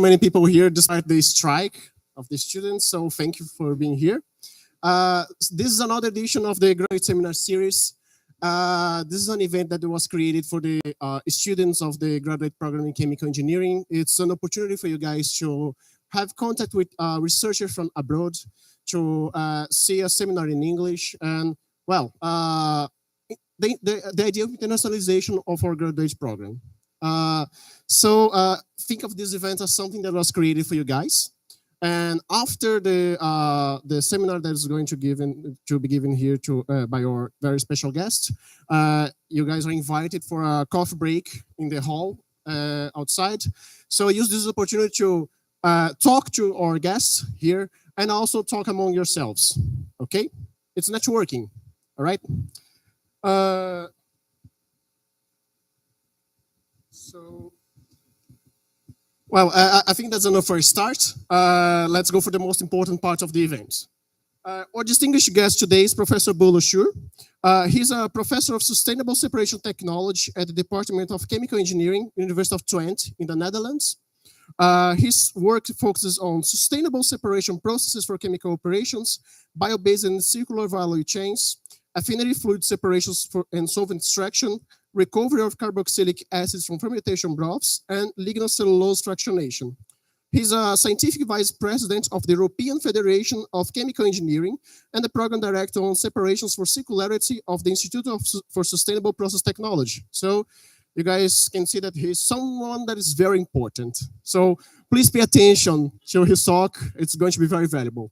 many people here despite the strike of the students, so thank you for being here. This is another edition of the Graduate Seminar Series. This is an event that was created for the students of the graduate program in chemical engineering. It's an opportunity for you guys to have contact with researchers from abroad, to see a seminar in English, and well, the idea of internationalization of our graduate program. So think of this event as something that was created for you guys. And after the seminar that is going to be given here by our very special guest, you guys are invited for a coffee break in the hall outside. So use this opportunity to talk to our guests here and also talk among yourselves. Okay, it's networking. All right. Well, I think that's enough for a start. Let's go for the most important part of the event. Our distinguished guest today is Professor Boelo Schuur. He's a professor of sustainable separation technology at the Department of Chemical Engineering, University of Twente in the Netherlands. His work focuses on sustainable separation processes for chemical operations, bio-based and circular value chains, affinity fluid separations and solvent extraction, recovery of carboxylic acids from fermentation broths, and lignocellulose fractionation. He's a scientific vice president of the European Federation of Chemical Engineering and the program director on separations for circularity of the Institute for Sustainable Process Technology. So you guys can see that he's someone that is very important. So please pay attention to his talk. It's going to be very valuable.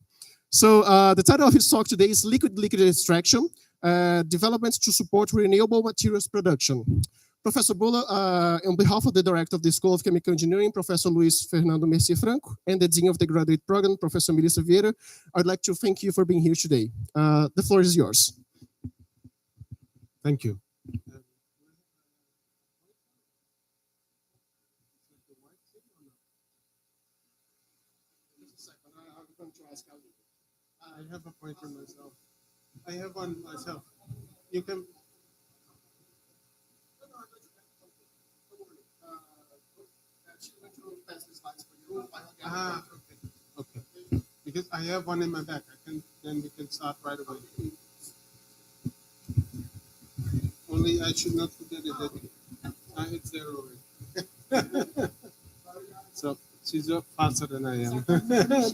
So the title of his talk today is Liquid Extraction, Developments to Support Renewable Materials Production. Professor Boelo, on behalf of the director of the School of Chemical Engineering, Professor Luis Fernando Mercier Franco, and the dean of the graduate program, Professor Melissa Vieira, I'd like to thank you for being here today. The floor is yours. Thank you. I have a pointer myself. I have one myself. You can. Okay. Because I have one in my back. Then we can start right away. Only I should not forget it. It's there already. So she's faster than I am.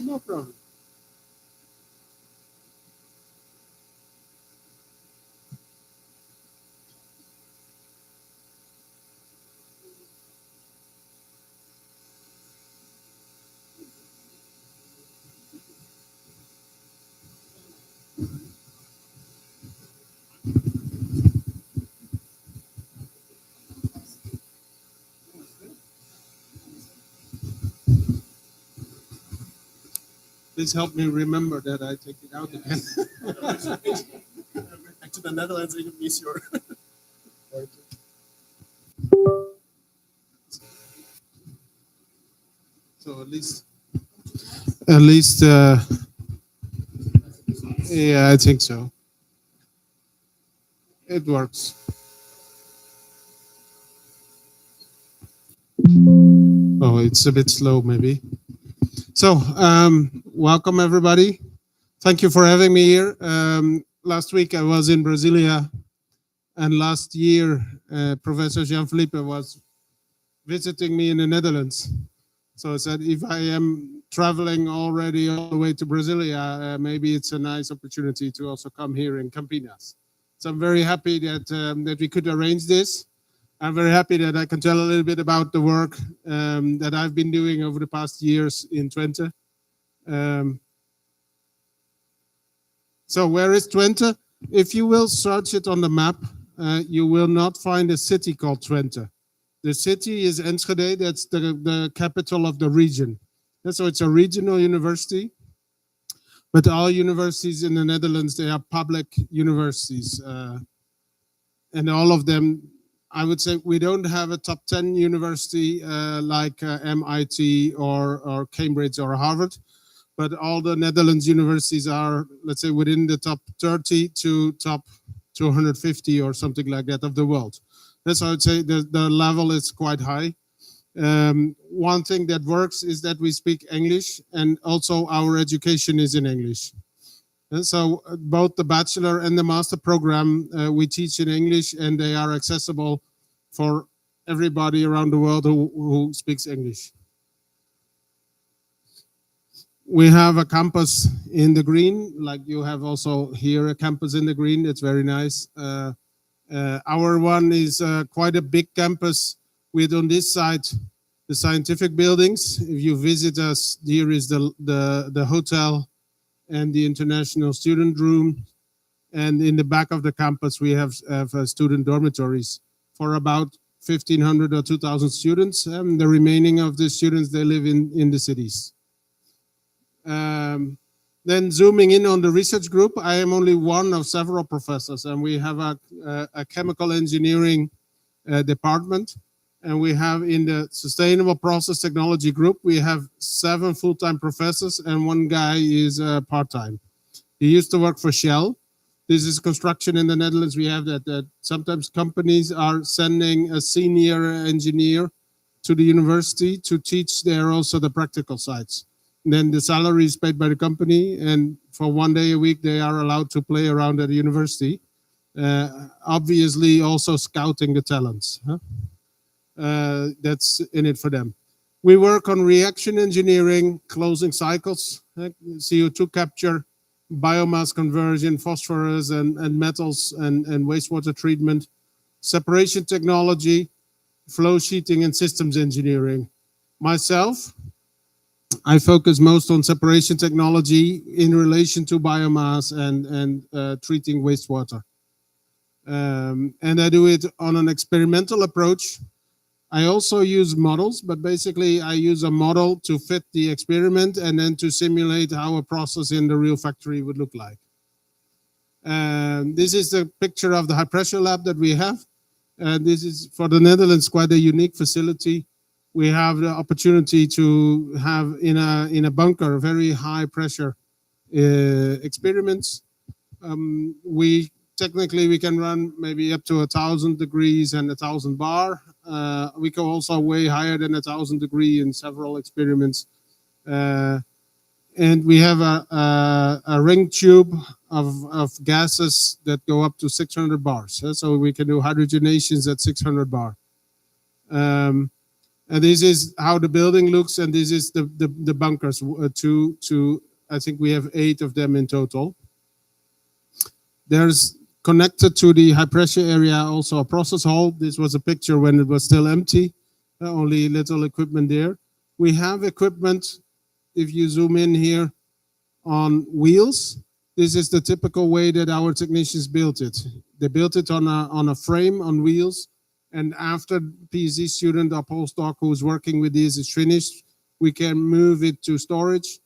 No problem. Please help me remember that I take it out again. Back to the Netherlands, you miss your. So at least, yeah, I think so. It works. Oh, it's a bit slow, maybe. So, welcome everybody. Thank you for having me here. Last week I was in Brasilia, and last year Professor Jean-Philippe was visiting me in the Netherlands. So I said, if I am traveling already all the way to Brasilia, maybe it's a nice opportunity to also come here in Campinas. So I'm very happy that we could arrange this. I'm very happy that I can tell a little bit about the work that I've been doing over the past years in Twente. So where is Twente? If you will search it on the map, you will not find a city called Twente. The city is Enschede, that's the capital of the region. And so it's a regional university, but all universities in the Netherlands, they are public universities. And all of them, I would say we don't have a top 10 university like MIT or Cambridge or Harvard, but all the Netherlands universities are, let's say, within the top 30 to top 250 or something like that of the world. That's how I would say the level is quite high. One thing that works is that we speak English, and also our education is in English. And so both the bachelor and the master program, we teach in English, and they are accessible for everybody around the world who speaks English. We have a campus in the green, like you have also here a campus in the green. It's very nice. Our one is quite a big campus with, on this side, the scientific buildings. If you visit us, here is the hotel and the international student room. And in the back of the campus, we have student dormitories for about 1,500 or 2,000 students. And the remaining of the students, they live in the cities. Then zooming in on the research group, I am only one of several professors, and we have a chemical engineering department. And we have in the sustainable process technology group, we have 7 full-time professors, and 1 guy is part-time. He used to work for Shell. This is construction in the Netherlands. We have that sometimes companies are sending a senior engineer to the university to teach there also the practical sides. And then the salary is paid by the company, and for 1 day a week, they are allowed to play around at the university. Obviously also scouting the talents. Huh? That's in it for them. We work on reaction engineering, closing cycles, CO2 capture, biomass conversion, phosphorus and metals and wastewater treatment, separation technology, flow sheeting and systems engineering. Myself, I focus most on separation technology in relation to biomass and treating wastewater. And I do it on an experimental approach. I also use models, but basically I use a model to fit the experiment and then to simulate how a process in the real factory would look like. This is the picture of the high pressure lab that we have. This is for the Netherlands quite a unique facility. We have the opportunity to have in a bunker very high pressure experiments. Technically we can run maybe up to 1,000 degrees and 1,000 bar. We go also way higher than 1,000 degree in several experiments. And we have a ring tube of gases that go up to 600 bars. So we can do hydrogenations at 600 bar. And this is how the building looks, and this is the bunkers. I think we have 8 of them in total. There's connected to the high pressure area also a process hall. This was a picture when it was still empty, only little equipment there. We have equipment, if you zoom in here, on wheels. This is the typical way that our technicians built it. They built it on a frame on wheels, and after PhD student or postdoc who's working with this is finished, we can move it to storage.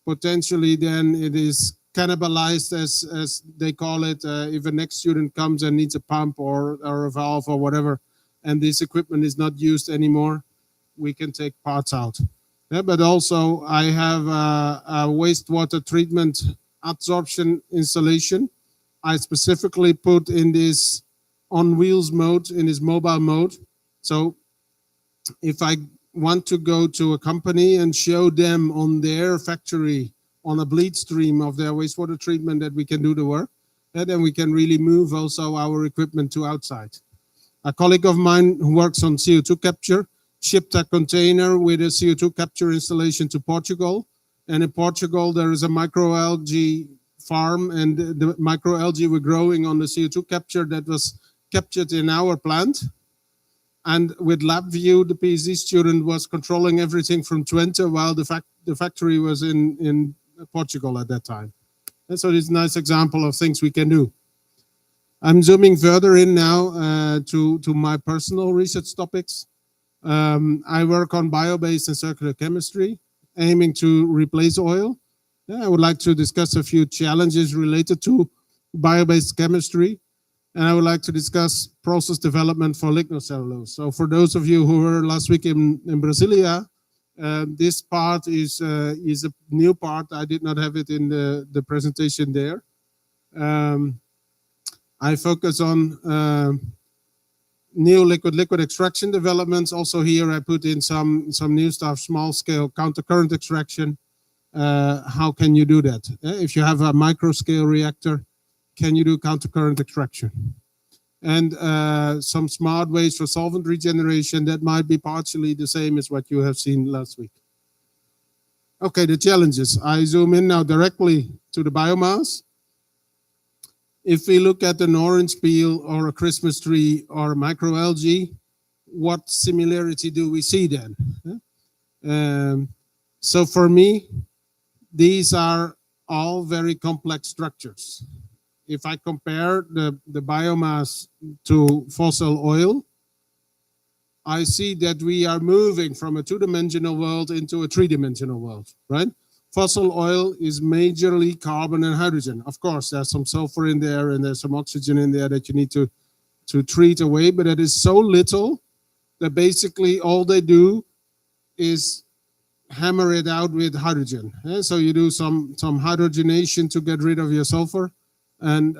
Potentially then it is cannibalized, as they call it, if a next student comes and needs a pump or a valve or whatever, and this equipment is not used anymore, we can take parts out. Yeah, but also I have a wastewater treatment absorption installation. I specifically put in this on wheels mode, in this mobile mode. So if I want to go to a company and show them on their factory on a bleed stream of their wastewater treatment that we can do the work, and then we can really move also our equipment to outside. A colleague of mine who works on CO2 capture shipped a container with a CO2 capture installation to Portugal. And in Portugal, there is a microalgae farm, and the microalgae were growing on the CO2 capture that was captured in our plant. And with LabVIEW, the PhD student was controlling everything from Twente while the factory was in Portugal at that time. And so it's a nice example of things we can do. I'm zooming further in now to my personal research topics. I work on bio-based and circular chemistry, aiming to replace oil. Yeah, I would like to discuss a few challenges related to bio-based chemistry, and I would like to discuss process development for lignocellulose. So for those of you who were last week in Brasilia, this part is a new part. I did not have it in the presentation there. I focus on new liquid extraction developments. Also here I put in some new stuff, small scale countercurrent extraction. How can you do that? If you have a micro scale reactor, can you do countercurrent extraction? And some smart ways for solvent regeneration that might be partially the same as what you have seen last week. Okay, the challenges. I zoom in now directly to the biomass. If we look at an orange peel or a Christmas tree or microalgae, what similarity do we see then? So for me, these are all very complex structures. If I compare the biomass to fossil oil, I see that we are moving from a two-dimensional world into a three-dimensional world, right? Fossil oil is majorly carbon and hydrogen. Of course, there's some sulfur in there and there's some oxygen in there that you need to treat away, but it is so little that basically all they do is hammer it out with hydrogen. So you do some hydrogenation to get rid of your sulfur, and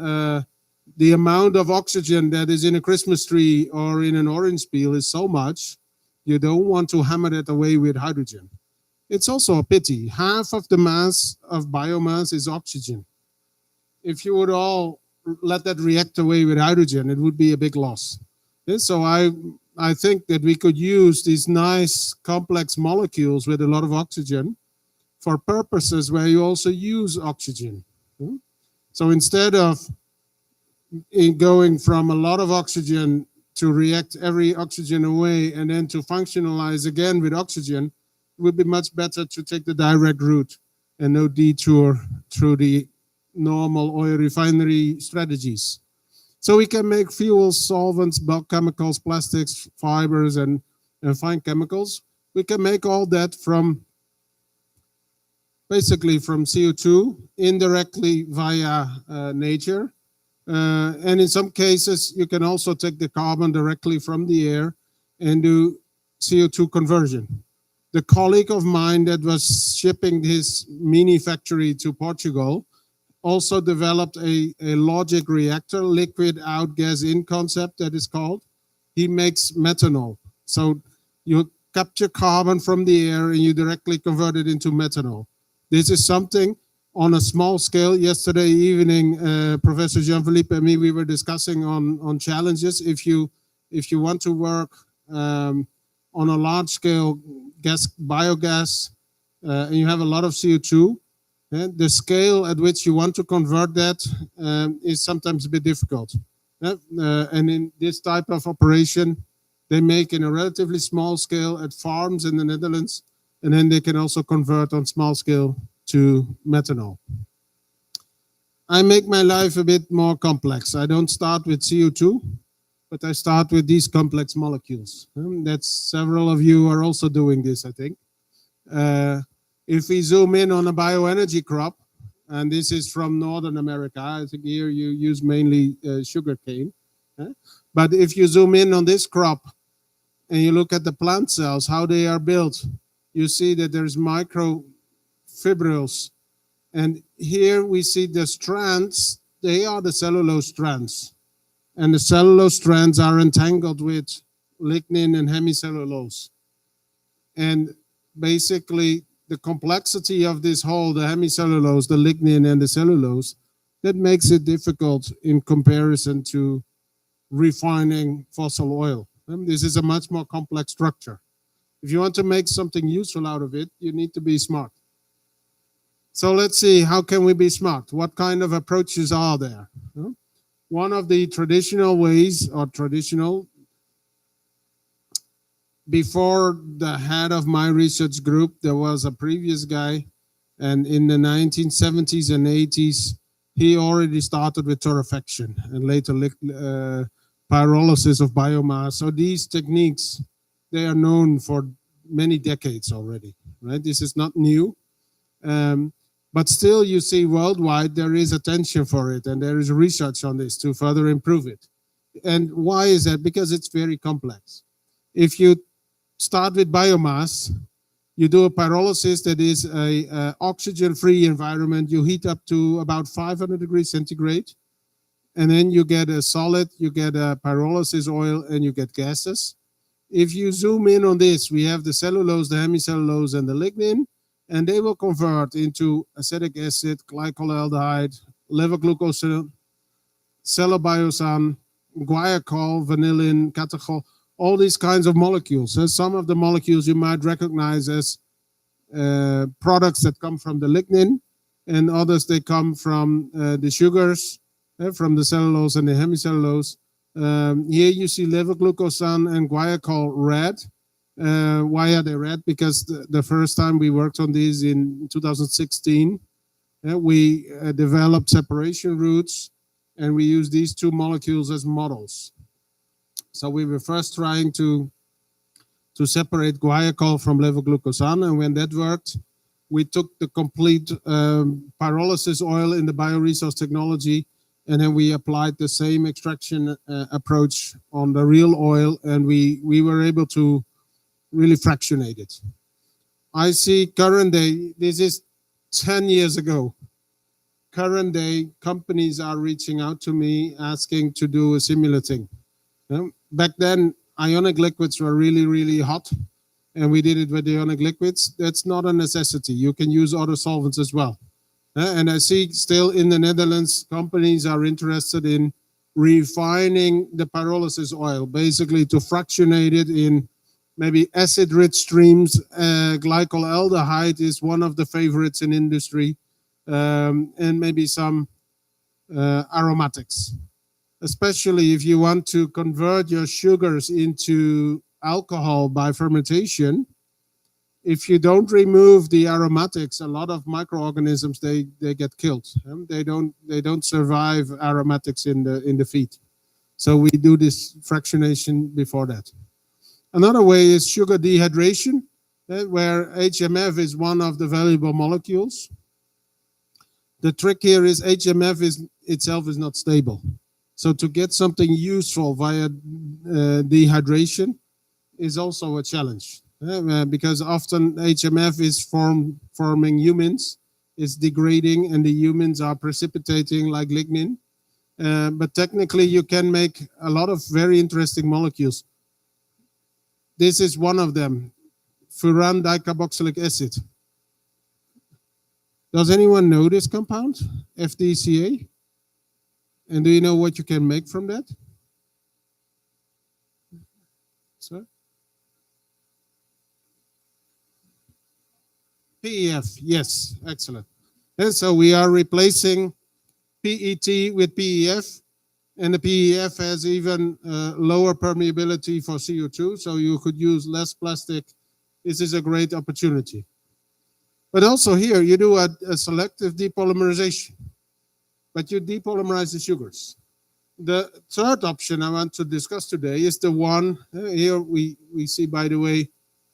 the amount of oxygen that is in a Christmas tree or in an orange peel is so much, you don't want to hammer it away with hydrogen. It's also a pity. Half of the mass of biomass is oxygen. If you would all let that react away with hydrogen, it would be a big loss. And so I think that we could use these nice complex molecules with a lot of oxygen for purposes where you also use oxygen. So instead of going from a lot of oxygen to react every oxygen away and then to functionalize again with oxygen, it would be much better to take the direct route and no detour through the normal oil refinery strategies. So we can make fuels, solvents, bulk chemicals, plastics, fibers, and fine chemicals. We can make all that from basically from CO2 indirectly via nature. And in some cases, you can also take the carbon directly from the air and do CO2 conversion. The colleague of mine that was shipping his mini factory to Portugal also developed a logic reactor, liquid out, gas in concept that is called. He makes methanol. So you capture carbon from the air and you directly convert it into methanol. This is something on a small scale. Yesterday evening, Professor Jean-Philippe and me, we were discussing on challenges. If you want to work on a large scale biogas, and you have a lot of CO2, the scale at which you want to convert that is sometimes a bit difficult. And in this type of operation, they make in a relatively small scale at farms in the Netherlands, and then they can also convert on small scale to methanol. I make my life a bit more complex. I don't start with CO2, but I start with these complex molecules. That's several of you are also doing this, I think. If we zoom in on a bioenergy crop, and this is from Northern America, I think here you use mainly sugar cane. But if you zoom in on this crop and you look at the plant cells, how they are built, you see that there's microfibrils. And here we see the strands, they are the cellulose strands. And the cellulose strands are entangled with lignin and hemicellulose. And basically, the complexity of this whole, the hemicellulose, the lignin, and the cellulose, that makes it difficult in comparison to refining fossil oil. This is a much more complex structure. If you want to make something useful out of it, you need to be smart. So let's see, how can we be smart? What kind of approaches are there? One of the traditional ways, before the head of my research group, there was a previous guy, and in the 1970s and 80s, he already started with torrefaction and later pyrolysis of biomass. So these techniques, they are known for many decades already, right? This is not new. But still, you see worldwide, there is attention for it, and there is research on this to further improve it. And why is that? Because it's very complex. If you start with biomass, you do a pyrolysis that is a oxygen-free environment. You heat up to about 500 degrees centigrade, and then you get a solid, you get a pyrolysis oil, and you get gases. If you zoom in on this, we have the cellulose, the hemicellulose, and the lignin, and they will convert into acetic acid, glycolaldehyde, levoglukoside, cellobiosane, guaiacol, vanillin, catechol, all these kinds of molecules. And some of the molecules you might recognize as products that come from the lignin, and others they come from the sugars, from the cellulose and the hemicellulose. Here you see levoglucosan and guaiacol red. Why are they red? Because the first time we worked on these in 2016, we developed separation routes, and we used these two molecules as models. So we were first trying to separate guaiacol from levoglucosan, and when that worked, we took the complete pyrolysis oil in the bioresource technology, and then we applied the same extraction approach on the real oil, and we were able to really fractionate it. I see current day, this is 10 years ago. Current day, companies are reaching out to me asking to do a similar thing. Back then, ionic liquids were really, really hot, and we did it with ionic liquids. That's not a necessity. You can use other solvents as well. And I see still in the Netherlands, companies are interested in refining the pyrolysis oil, basically to fractionate it in maybe acid-rich streams. Glycolaldehyde is one of the favorites in industry, and maybe some aromatics. Especially if you want to convert your sugars into alcohol by fermentation, if you don't remove the aromatics, a lot of microorganisms they get killed. They don't survive aromatics in the feed. So we do this fractionation before that. Another way is sugar dehydration, where HMF is one of the valuable molecules. The trick here is HMF itself is not stable. So to get something useful via dehydration is also a challenge. Because often HMF is forming humins, it's degrading, and the humins are precipitating like lignin. But technically, you can make a lot of very interesting molecules. This is one of them, furan dicarboxylic acid. Does anyone know this compound, FDCA? And do you know what you can make from that? Sir? PEF, yes, excellent. And so we are replacing PET with PEF, and the PEF has even lower permeability for CO2, so you could use less plastic. This is a great opportunity. But also here, you do a selective depolymerization, but you depolymerize the sugars. The third option I want to discuss today is the one, here we see, by the way,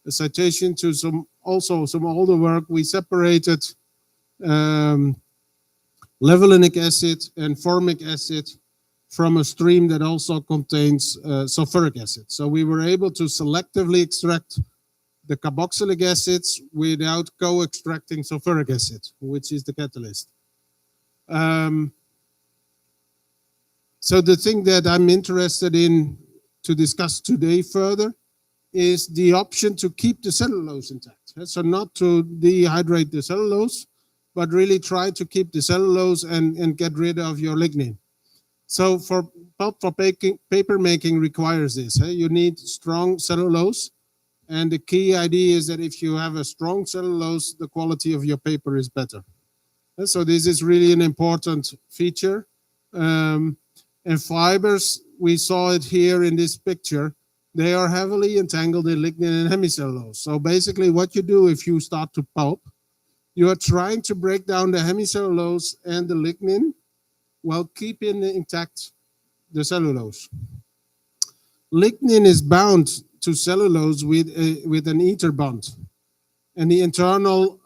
a citation to some older work. We separated levulinic acid and formic acid from a stream that also contains sulfuric acid. So we were able to selectively extract the carboxylic acids without co-extracting sulfuric acid, which is the catalyst. So the thing that I'm interested in to discuss today further is the option to keep the cellulose intact. So not to dehydrate the cellulose, but really try to keep the cellulose and get rid of your lignin. So for pulp for paper making requires this. You need strong cellulose. And the key idea is that if you have a strong cellulose, the quality of your paper is better. And so this is really an important feature. And fibers, we saw it here in this picture, they are heavily entangled in lignin and hemicellulose. So basically what you do if you start to pulp, you are trying to break down the hemicellulose and the lignin while keeping intact the cellulose. Lignin is bound to cellulose with an ether bond. And the internal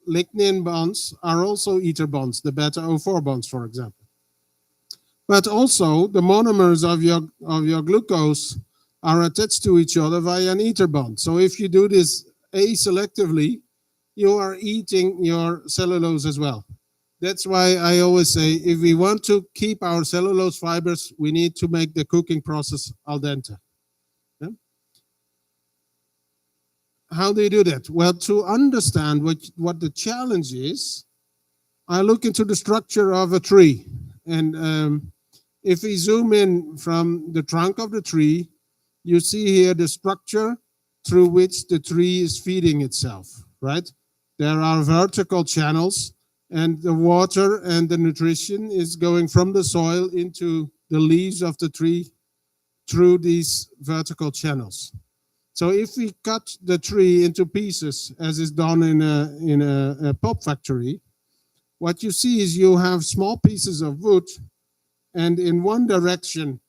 lignin bonds are also ether bonds, the beta O4 bonds, for example. But also the monomers of your glucose are attached to each other via an ether bond. So if you do this aselectively, you are eating your cellulose as well. That's why I always say, if we want to keep our cellulose fibers, we need to make the cooking process al dente. Yeah? How do you do that? Well, to understand what the challenge is, I look into the structure of a tree. And if we zoom in from the trunk of the tree, you see here the structure through which the tree is feeding itself, right? There are vertical channels, and the water and the nutrition is going from the soil into the leaves of the tree through these vertical channels. So if we cut the tree into pieces, as is done in a pulp factory, what you see is you have small pieces of wood, and in one direction,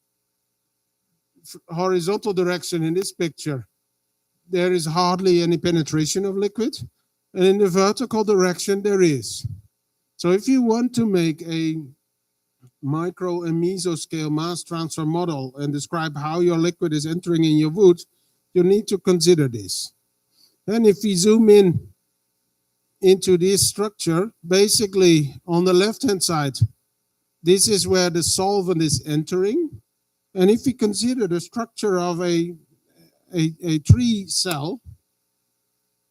horizontal direction in this picture, there is hardly any penetration of liquid, and in the vertical direction there is. So if you want to make a micro and mesoscale mass transfer model and describe how your liquid is entering in your wood, you need to consider this. And if we zoom in into this structure, basically on the left-hand side, this is where the solvent is entering. And if we consider the structure of a tree cell,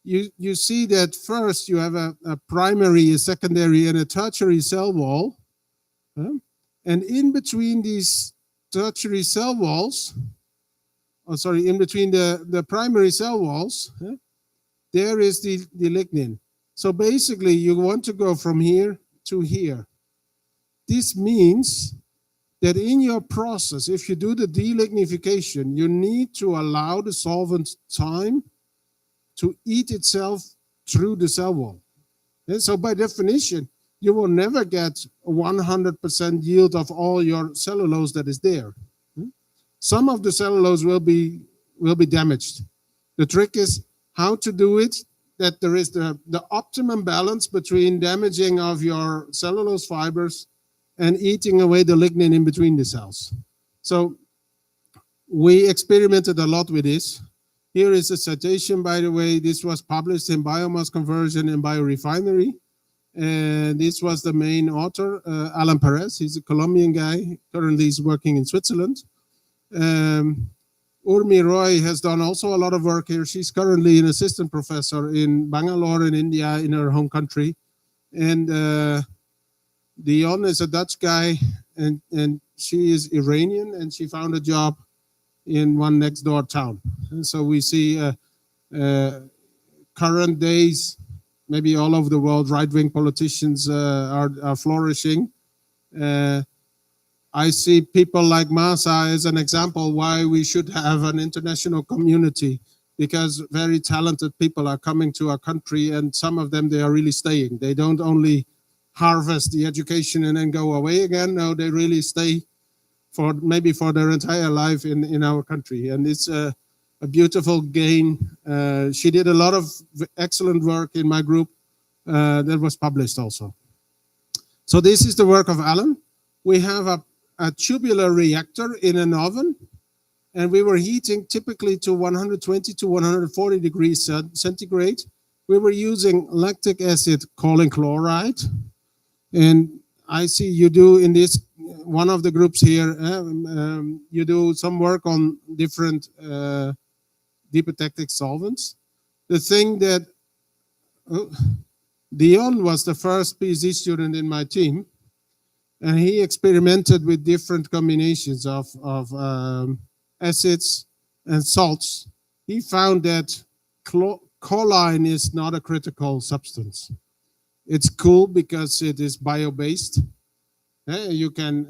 you see that first you have a primary, a secondary, and a tertiary cell wall. And in between these tertiary cell walls, in between the primary cell walls, there is the lignin. So basically, you want to go from here to here. This means that in your process, if you do the delignification, you need to allow the solvent time to eat itself through the cell wall. And so by definition, you will never get 100% yield of all your cellulose that is there. Some of the cellulose will be damaged. The trick is how to do it, that there is the optimum balance between damaging of your cellulose fibers and eating away the lignin in between the cells. So we experimented a lot with this. Here is a citation, by the way. This was published in Biomass Conversion and Biorefinery. And this was the main author, Alan Perez. He's a Colombian guy. Currently he's working in Switzerland. Urmi Roy has done also a lot of work here. She's currently an assistant professor in Bangalore in India, in her home country. And Dion is a Dutch guy, and she is Iranian, and she found a job in one next door town. And so we see current days, maybe all over the world, right-wing politicians are flourishing. I see people like Masa as an example why we should have an international community, because very talented people are coming to our country, and some of them, they are really staying. They don't only harvest the education and then go away again. No, they really stay for their entire life in our country. And it's a beautiful gain. She did a lot of excellent work in my group that was published also. So this is the work of Alan. We have a tubular reactor in an oven, and we were heating typically to 120 to 140 degrees centigrade. We were using lactic acid choline chloride. And I see you do in this, one of the groups here, you do some work on different dipotectic solvents. The thing that, Dion was the first PhD student in my team, and he experimented with different combinations of acids and salts. He found that choline is not a critical substance. It's cool because it is bio-based. You can,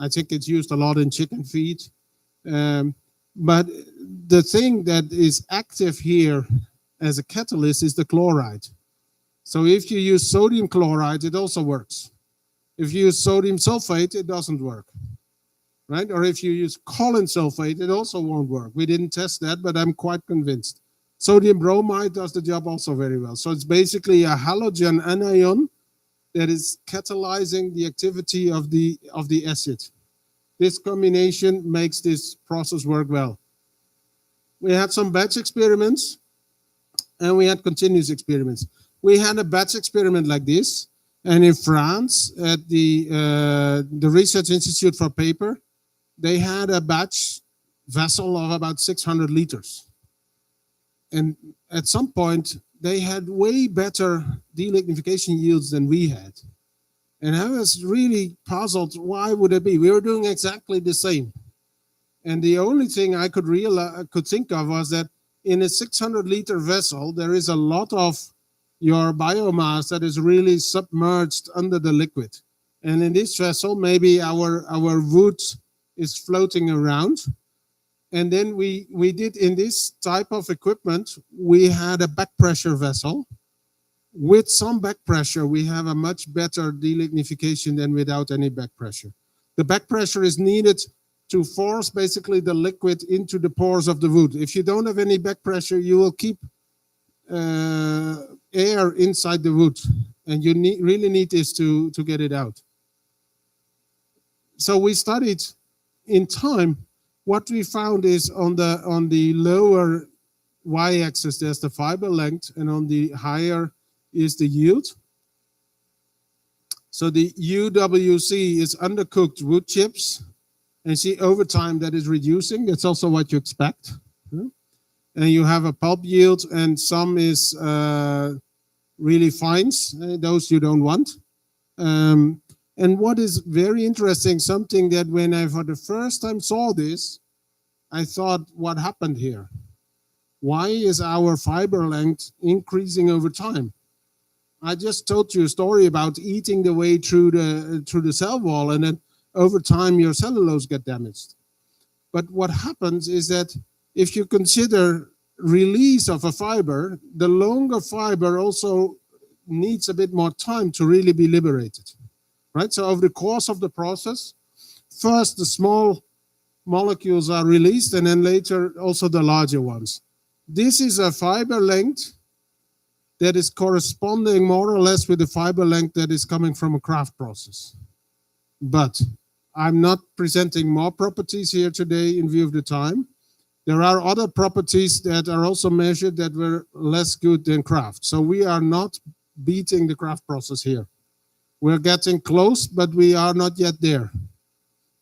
I think it's used a lot in chicken feed. But the thing that is active here as a catalyst is the chloride. So if you use sodium chloride, it also works. If you use sodium sulfate, it doesn't work, right? Or if you use choline sulfate, it also won't work. We didn't test that, but I'm quite convinced. Sodium bromide does the job also very well. So it's basically a halogen anion that is catalyzing the activity of the acid. This combination makes this process work well. We had some batch experiments, and we had continuous experiments. We had a batch experiment like this. And in France, at the Research Institute for Paper, they had a batch vessel of about 600 liters. And at some point, they had way better delignification yields than we had. And I was really puzzled, why would it be? We were doing exactly the same. And the only thing I could think of was that in a 600-liter vessel, there is a lot of your biomass that is really submerged under the liquid. And in this vessel, maybe our wood is floating around. And then we did, in this type of equipment, we had a back pressure vessel. With some back pressure, we have a much better delignification than without any back pressure. The back pressure is needed to force basically the liquid into the pores of the wood. If you don't have any back pressure, you will keep air inside the wood, and you really need this to get it out. So we studied in time. What we found is on the lower y-axis, there's the fiber length, and on the higher is the yield. So the UWC is undercooked wood chips, and see over time that is reducing. That's also what you expect. And you have a pulp yield, and some is really fines, those you don't want. And what is very interesting, something that when I for the first time saw this, I thought, what happened here? Why is our fiber length increasing over time? I just told you a story about eating the way through the cell wall, and then over time your cellulose get damaged. But what happens is that if you consider release of a fiber, the longer fiber also needs a bit more time to really be liberated, right? So over the course of the process, first the small molecules are released, and then later also the larger ones. This is a fiber length that is corresponding more or less with the fiber length that is coming from a craft process. But I'm not presenting more properties here today in view of the time. There are other properties that are also measured that were less good than craft. So we are not beating the craft process here. We're getting close, but we are not yet there.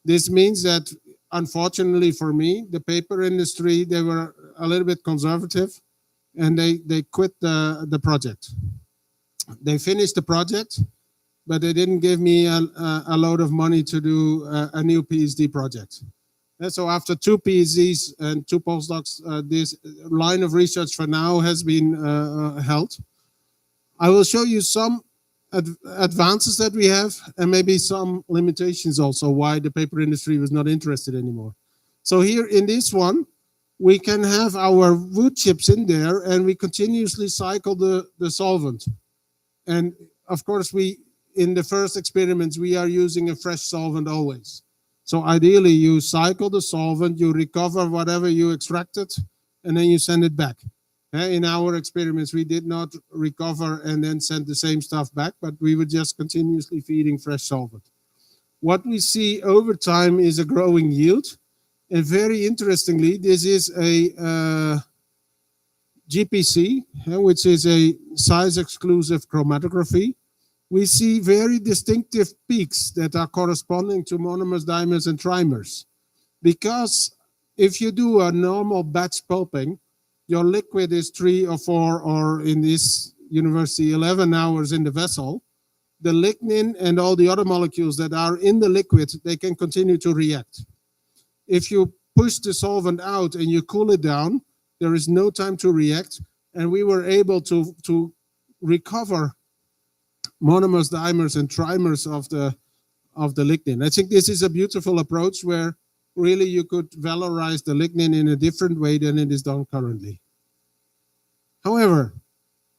This means that, unfortunately for me, the paper industry, they were a little bit conservative, and they quit the project. They finished the project, but they didn't give me a load of money to do a new PhD project. And so after 2 PhDs and 2 postdocs, this line of research for now has been held. I will show you some advances that we have, and maybe some limitations also, why the paper industry was not interested anymore. So here in this one, we can have our wood chips in there, and we continuously cycle the solvent. And of course, in the first experiments, we are using a fresh solvent always. So ideally, you cycle the solvent, you recover whatever you extracted, and then you send it back. In our experiments, we did not recover and then send the same stuff back, but we were just continuously feeding fresh solvent. What we see over time is a growing yield. And very interestingly, this is a GPC, which is a size-exclusive chromatography. We see very distinctive peaks that are corresponding to monomers, dimers, and trimers. Because if you do a normal batch pulping, your liquid is 3 or 4, or in this university, 11 hours in the vessel. The lignin and all the other molecules that are in the liquid, they can continue to react. If you push the solvent out and you cool it down, there is no time to react. And we were able to recover monomers, dimers, and trimers of the lignin. I think this is a beautiful approach where really you could valorize the lignin in a different way than it is done currently. However,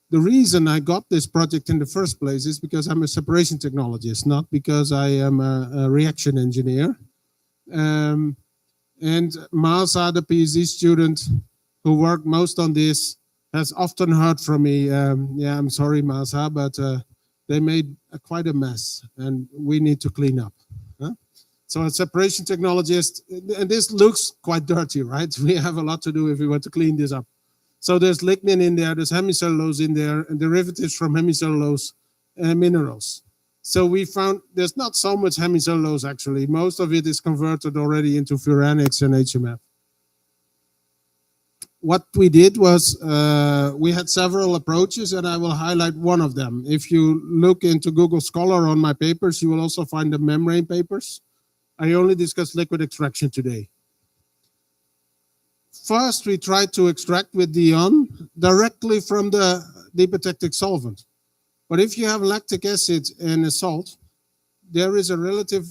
the reason I got this project in the first place is because I'm a separation technologist, not because I am a reaction engineer. And Masa, the PhD student who worked most on this, has often heard from me, yeah, I'm sorry, Masa, but they made quite a mess and we need to clean up. Huh? So a separation technologist, and this looks quite dirty, right? We have a lot to do if we want to clean this up. So there's lignin in there, there's hemicellulose in there, and derivatives from hemicellulose and minerals. So we found there's not so much hemicellulose actually. Most of it is converted already into furanics and HMF. What we did was we had several approaches, and I will highlight one of them. If you look into Google Scholar on my papers, you will also find the membrane papers. I only discussed liquid extraction today. First, we tried to extract with Dion directly from the dipotectic solvent. But if you have lactic acid and a salt, there is a relative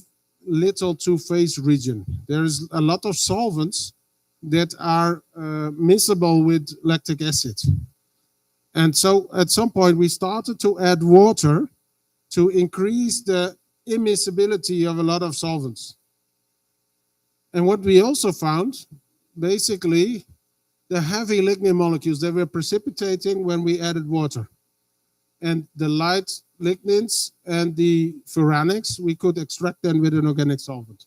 little two-phase region. There is a lot of solvents that are miscible with lactic acid. And so at some point we started to add water to increase the immiscibility of a lot of solvents. And what we also found, basically, the heavy lignin molecules that were precipitating when we added water. And the light lignins and the furanics, we could extract them with an organic solvent.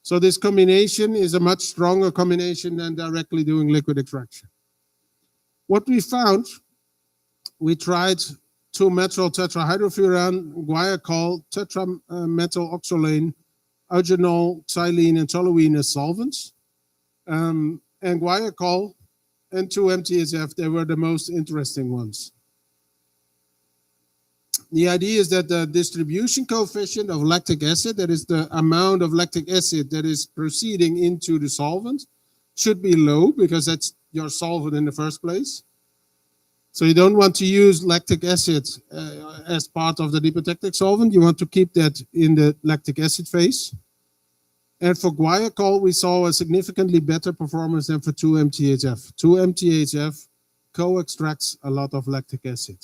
So this combination is a much stronger combination than directly doing liquid extraction. What we found, we tried 2-methyl tetrahydrofuran, guaiacol, tetramethyloxolane, eugenol, xylene, and toluene as solvents. And guaiacol and 2-MTHF, they were the most interesting ones. The idea is that the distribution coefficient of lactic acid, that is the amount of lactic acid that is proceeding into the solvent, should be low because that's your solvent in the first place. So you don't want to use lactic acid as part of the dipotectic solvent. You want to keep that in the lactic acid phase. And for guaiacol, we saw a significantly better performance than for 2-MTHF. 2-MTHF co-extracts a lot of lactic acid.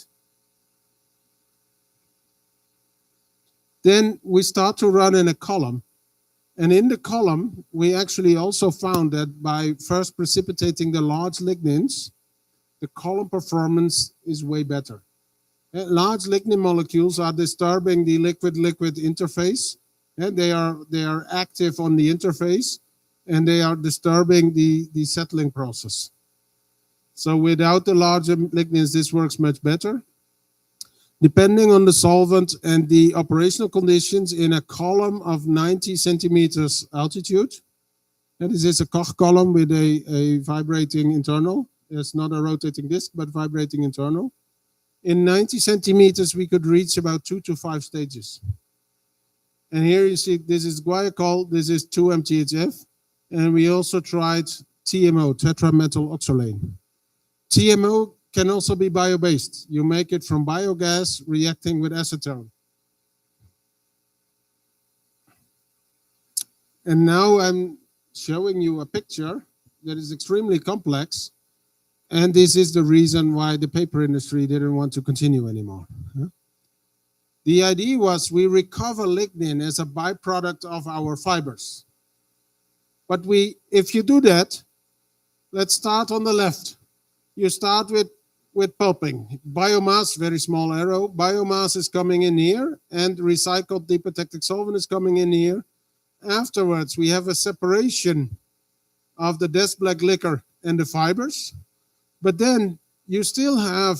Then we start to run in a column. And in the column, we actually also found that by first precipitating the large lignins, the column performance is way better. Large lignin molecules are disturbing the liquid-liquid interface. They are active on the interface, and they are disturbing the settling process. So without the larger lignins, this works much better. Depending on the solvent and the operational conditions in a column of 90 centimeters altitude. And this is a Koch column with a vibrating internal. It's not a rotating disc, but vibrating internal. In 90 centimeters, we could reach about 2 to 5 stages. And here you see, this is guaiacol, this is 2-MTHF. And we also tried TMO, tetramethyloxolane. TMO can also be bio-based. You make it from biogas reacting with acetone. And now I'm showing you a picture that is extremely complex. And this is the reason why the paper industry didn't want to continue anymore. The idea was we recover lignin as a byproduct of our fibers. But if you do that, let's start on the left. You start with pulping. Biomass, very small arrow. Biomass is coming in here, and recycled dipotectic solvent is coming in here. Afterwards, we have a separation of the desk black liquor and the fibers. But then you still have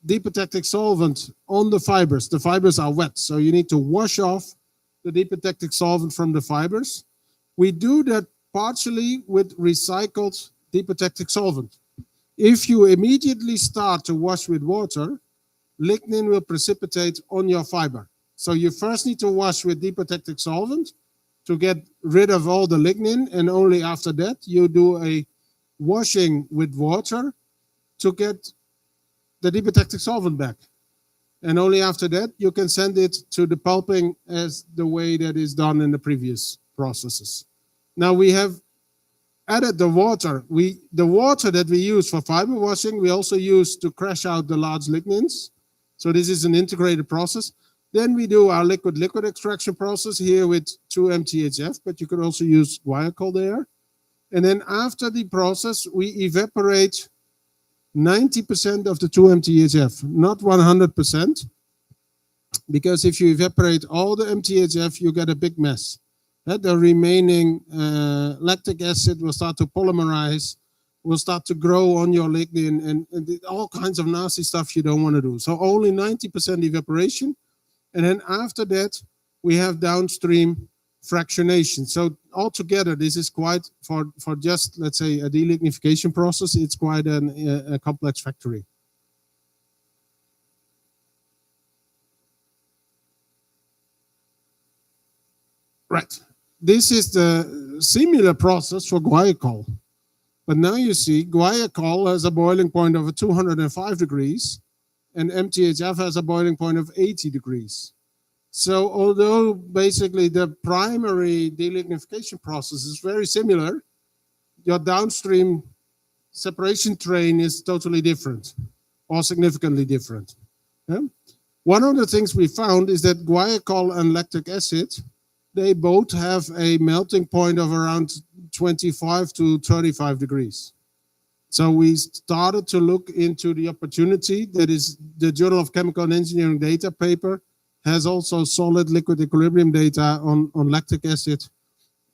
dipotectic solvent on the fibers. The fibers are wet, so you need to wash off the dipotectic solvent from the fibers. We do that partially with recycled dipotectic solvent. If you immediately start to wash with water, lignin will precipitate on your fiber. So you first need to wash with dipotectic solvent to get rid of all the lignin, and only after that you do a washing with water to get the dipotectic solvent back. And only after that you can send it to the pulping as the way that is done in the previous processes. Now we have added the water. The water that we use for fiber washing, we also use to crush out the large lignins. So this is an integrated process. Then we do our liquid-liquid extraction process here with 2-MTHF, but you could also use guaiacol there. And then after the process, we evaporate 90% of the 2-MTHF, not 100%, because if you evaporate all the MTHF, you get a big mess. The remaining lactic acid will start to polymerize, will start to grow on your lignin, and all kinds of nasty stuff you don't want to do. So only 90% evaporation. And then after that, we have downstream fractionation. So altogether, this is quite, for just, let's say, a delignification process, it's quite a complex factory. Right. This is the similar process for guaiacol. But now you see, guaiacol has a boiling point of 205 degrees, and MTHF has a boiling point of 80 degrees. So although basically the primary delignification process is very similar, your downstream separation train is totally different or significantly different. Yeah? One of the things we found is that guaiacol and lactic acid, they both have a melting point of around 25 to 35 degrees. So we started to look into the opportunity that is the Journal of Chemical and Engineering data paper has also solid liquid equilibrium data on lactic acid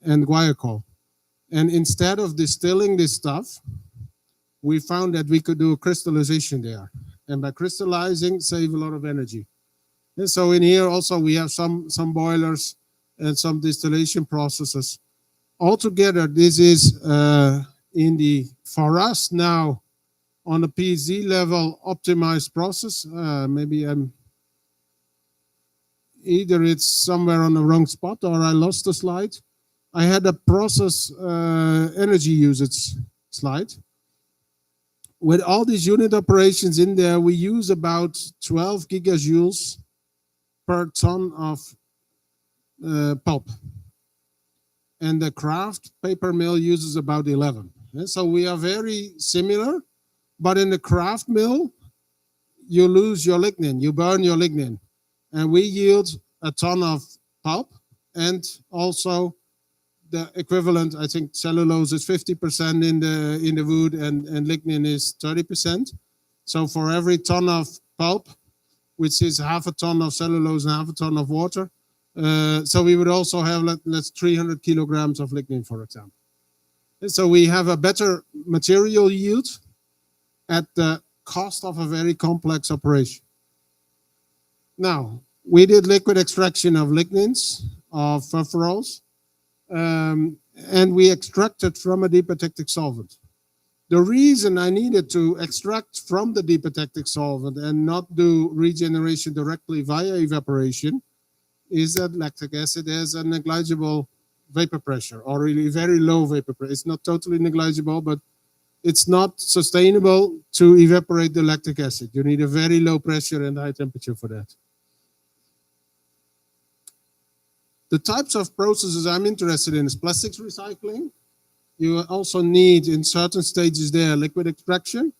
and guaiacol. And instead of distilling this stuff, we found that we could do a crystallization there. And by crystallizing, save a lot of energy. And so in here also we have some boilers and some distillation processes. Altogether, this is for us now on a PhD level optimized process. Maybe either it's somewhere on the wrong spot or I lost the slide. I had a process energy usage slide. With all these unit operations in there, we use about 12 gigajoules per ton of pulp. And the kraft paper mill uses about 11. And so we are very similar, but in the kraft mill, you lose your lignin, you burn your lignin. And we yield a ton of pulp and also the equivalent, I think cellulose is 50% in the wood and lignin is 30%. So for every ton of pulp, which is half a ton of cellulose and half a ton of water, so we would also have, let's 300 kilograms of lignin, for example. And so we have a better material yield at the cost of a very complex operation. Now, we did liquid extraction of lignins, of furfurols, and we extracted from a dipotectic solvent. The reason I needed to extract from the dipotectic solvent and not do regeneration directly via evaporation is that lactic acid has a negligible vapor pressure, or really very low vapor pressure. It's not totally negligible, but it's not sustainable to evaporate the lactic acid. You need a very low pressure and high temperature for that. The types of processes I'm interested in is plastics recycling. You also need, in certain stages there, liquid extraction.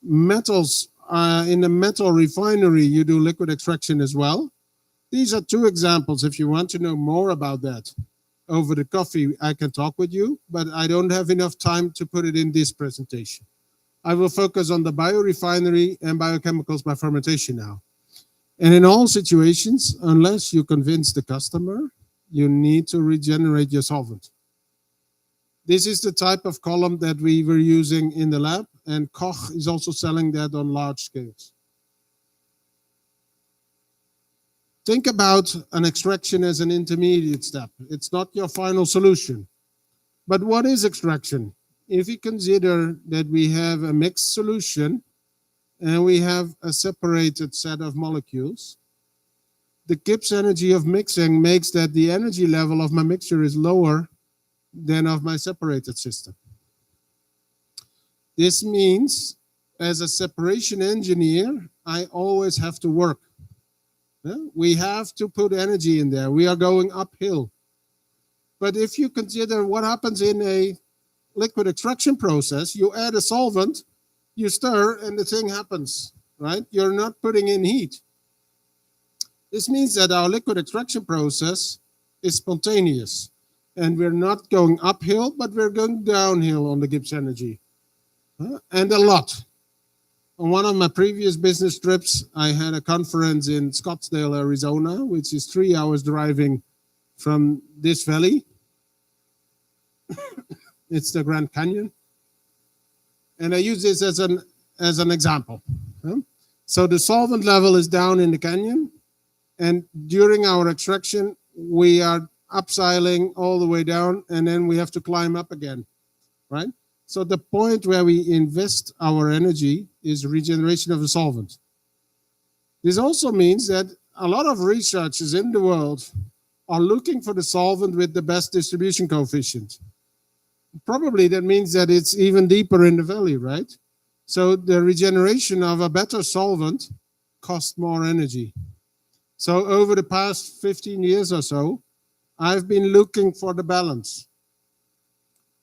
Metals, in the metal refinery, you do liquid extraction as well. These are two examples. If you want to know more about that over the coffee, I can talk with you, but I don't have enough time to put it in this presentation. I will focus on the biorefinery and biochemicals by fermentation now. And in all situations, unless you convince the customer, you need to regenerate your solvent. This is the type of column that we were using in the lab, and Koch is also selling that on large scales. Think about an extraction as an intermediate step. It's not your final solution. But what is extraction? If you consider that we have a mixed solution and we have a separated set of molecules, the Gibbs energy of mixing makes that the energy level of my mixture is lower than of my separated system. This means, as a separation engineer, I always have to work. We have to put energy in there. We are going uphill. But if you consider what happens in a liquid extraction process, you add a solvent, you stir, and the thing happens, right? You're not putting in heat. This means that our liquid extraction process is spontaneous. And we're not going uphill, but we're going downhill on the Gibbs energy. And a lot. On one of my previous business trips, I had a conference in Scottsdale, Arizona, which is 3 hours driving from this valley. It's the Grand Canyon. And I use this as an example. So the solvent level is down in the canyon, And during our extraction, we are upsiling all the way down, and then we have to climb up again, right? So the point where we invest our energy is regeneration of the solvent. This also means that a lot of researchers in the world are looking for the solvent with the best distribution coefficient. Probably that means that it's even deeper in the valley, right? So the regeneration of a better solvent costs more energy. So over the past 15 years or so, I've been looking for the balance.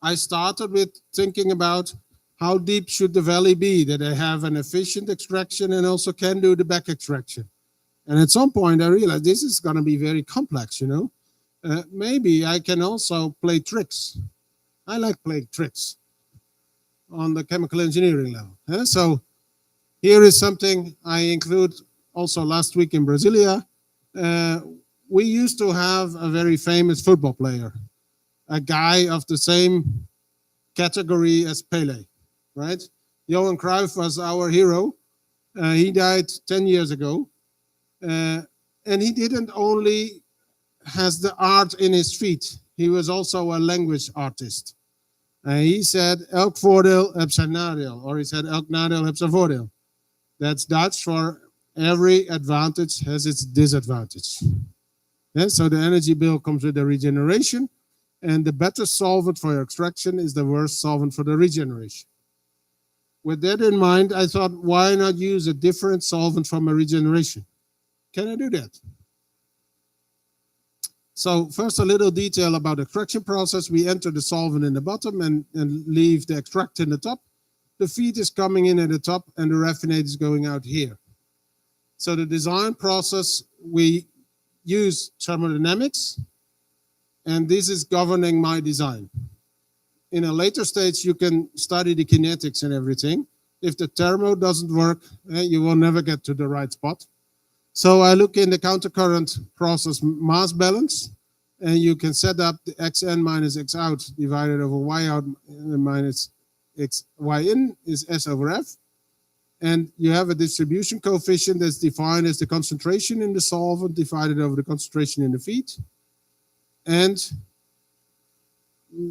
I started with thinking about how deep should the valley be, that I have an efficient extraction and also can do the back extraction. And at some point I realized this is going to be very complex, you know. Maybe I can also play tricks. I like playing tricks on the chemical engineering level. So here is something I include also last week in Brasilia. We used to have a very famous football player, a guy of the same category as Pele, right? Johan Cruyff was our hero. He died 10 years ago. And he didn't only has the art in his feet, he was also a language artist. He said, elk voordeel heb zijn nadeel, or he said, elk nadeel heb zijn voordeel. That's Dutch for every advantage has its disadvantage. Yeah, so the energy bill comes with the regeneration, and the better solvent for your extraction is the worst solvent for the regeneration. With that in mind, I thought, why not use a different solvent from a regeneration? Can I do that? So first, a little detail about the extraction process. We enter the solvent in the bottom and leave the extract in the top. The feed is coming in at the top and the raffinate is going out here. So the design process, we use thermodynamics, and this is governing my design. In a later stage, you can study the kinetics and everything. If the thermo doesn't work, you will never get to the right spot. So I look in the countercurrent process mass balance, and you can set up the xn minus x out divided over y out minus x y in is S over F. And you have a distribution coefficient that's defined as the concentration in the solvent divided over the concentration in the feed. And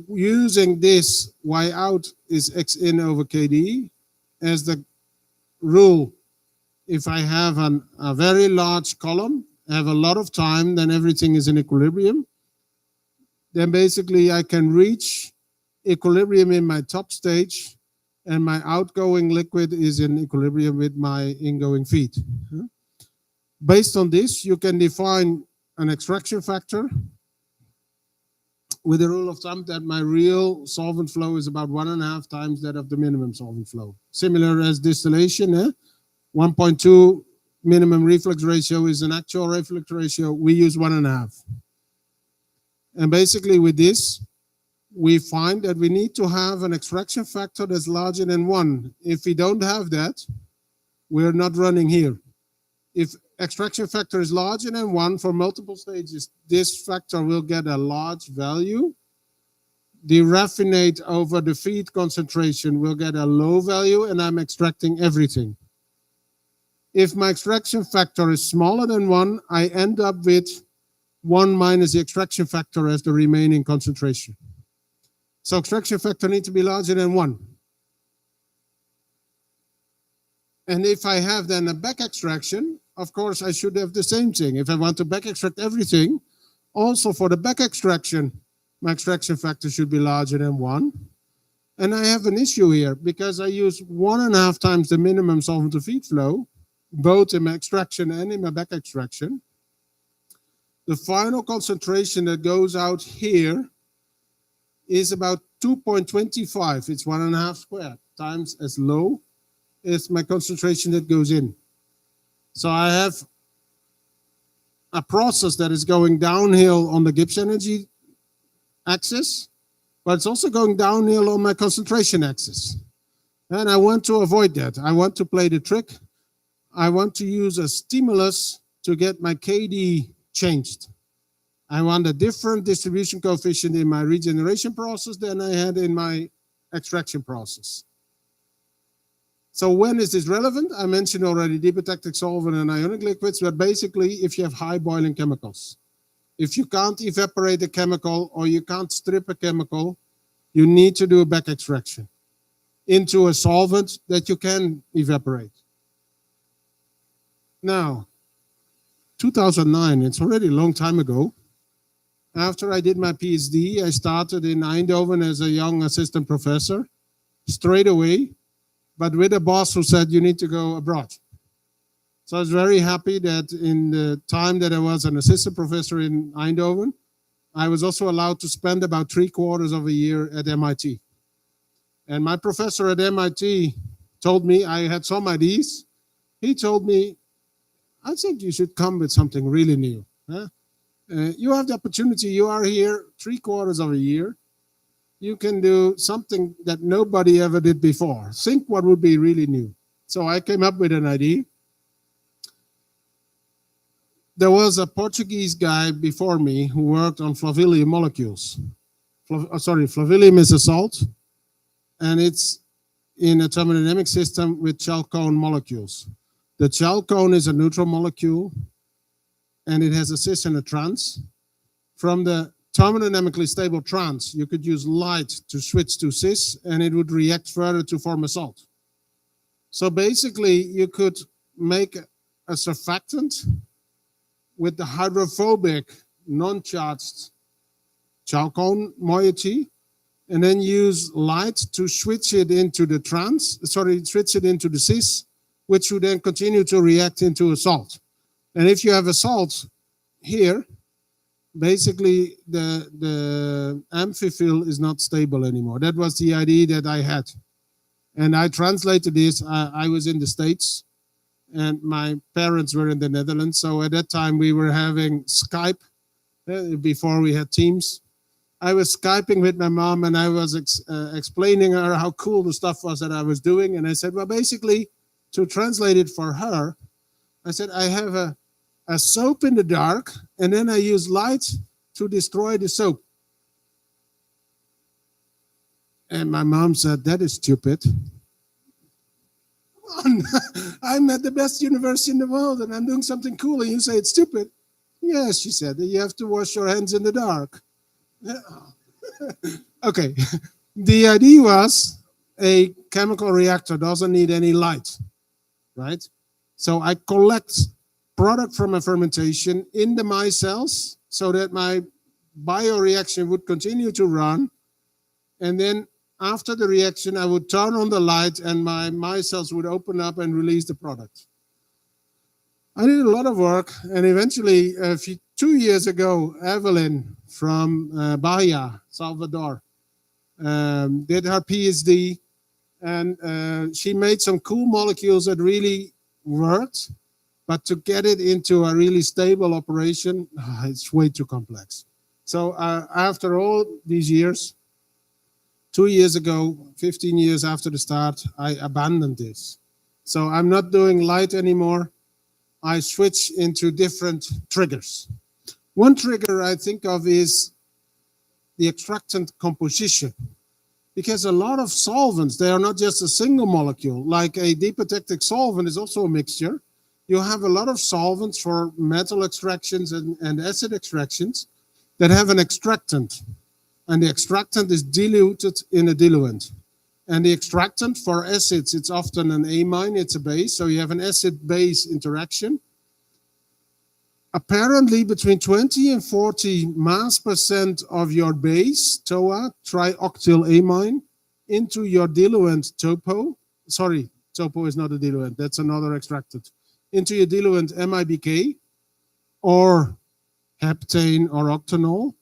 using this y out is x in over kd as the rule. If I have a very large column, have a lot of time, then everything is in equilibrium. Then basically I can reach equilibrium in my top stage, and my outgoing liquid is in equilibrium with my ingoing feed. Based on this, you can define an extraction factor with a rule of thumb that my real solvent flow is about 1.5 times that of the minimum solvent flow. Similar as distillation, 1.2 minimum reflux ratio is an actual reflux ratio. We use 1.5. And basically with this, we find that we need to have an extraction factor that's larger than 1. If we don't have that, we're not running here. If extraction factor is larger than 1 for multiple stages, this factor will get a large value. The raffinate over the feed concentration will get a low value, and I'm extracting everything. If my extraction factor is smaller than 1, I end up with 1 minus the extraction factor as the remaining concentration. So extraction factor needs to be larger than 1. And if I have then a back extraction, of course, I should have the same thing. If I want to back extract everything, also for the back extraction, my extraction factor should be larger than 1. And I have an issue here because I use 1.5 times the minimum solvent to feed flow, both in my extraction and in my back extraction. The final concentration that goes out here is about 2.25. It's 1.5 squared times as low as my concentration that goes in. So I have a process that is going downhill on the Gibbs energy axis, but it's also going downhill on my concentration axis. And I want to avoid that. I want to play the trick. I want to use a stimulus to get my KD changed. I want a different distribution coefficient in my regeneration process than I had in my extraction process. So when is this relevant? I mentioned already dipotectic solvent and ionic liquids, but basically if you have high boiling chemicals. If you can't evaporate a chemical or you can't strip a chemical, you need to do a back extraction into a solvent that you can evaporate. Now, 2009, it's already a long time ago. After I did my PhD, I started in Eindhoven as a young assistant professor, straight away, but with a boss who said you need to go abroad. So I was very happy that in the time that I was an assistant professor in Eindhoven, I was also allowed to spend about 3/4 of a year at MIT. And my professor at MIT told me, I had some ideas. He told me, I think you should come with something really new. Huh? You have the opportunity, you are here 3/4 of a year. You can do something that nobody ever did before. Think what would be really new. So I came up with an idea. There was a Portuguese guy before me who worked on flavillum molecules. Flavillum is a salt, and it's in a thermodynamic system with chalcone molecules. The chalcone is a neutral molecule, and it has a cis and a trans. From the thermodynamically stable trans, you could use light to switch to cis, and it would react further to form a salt. So basically, you could make a surfactant with the hydrophobic, non-charged chalcone moiety, and then use light to switch it into the switch it into the cis, which would then continue to react into a salt. And if you have a salt here, basically the amphiphil is not stable anymore. That was the idea that I had. And I translated this. I was in the States, and my parents were in the Netherlands. So at that time we were having Skype before we had Teams. I was Skyping with my mom, and I was explaining her how cool the stuff was that I was doing. And I said, well, basically, to translate it for her, I said, I have a soap in the dark, and then I use light to destroy the soap. And my mom said, that is stupid. I'm at the best university in the world, and I'm doing something cool, and you say it's stupid. Yes, she said, you have to wash your hands in the dark. Okay, the idea was a chemical reactor doesn't need any light, right? So I collect product from a fermentation in the micelles so that my bioreaction would continue to run. And then after the reaction, I would turn on the light and my micelles would open up and release the product. I did a lot of work, and eventually, 2 years ago, Evelyn from Bahia, Salvador, did her PhD, and she made some cool molecules that really worked, but to get it into a really stable operation, it's way too complex. So after all these years, 2 years ago, 15 years after the start, I abandoned this. So I'm not doing light anymore. I switch into different triggers. One trigger I think of is the extractant composition. Because a lot of solvents, they are not just a single molecule. Like a dipotectic solvent is also a mixture. You have a lot of solvents for metal extractions and acid extractions that have an extractant. And the extractant is diluted in a diluent. And the extractant for acids, it's often an amine, it's a base. So you have an acid-base interaction. Apparently between 20 and 40 mass% of your base, TOA, trioctylamine, into your diluent topo. Sorry, topo is not a diluent, that's another extractant. Into your diluent MIBK or heptane or octanol.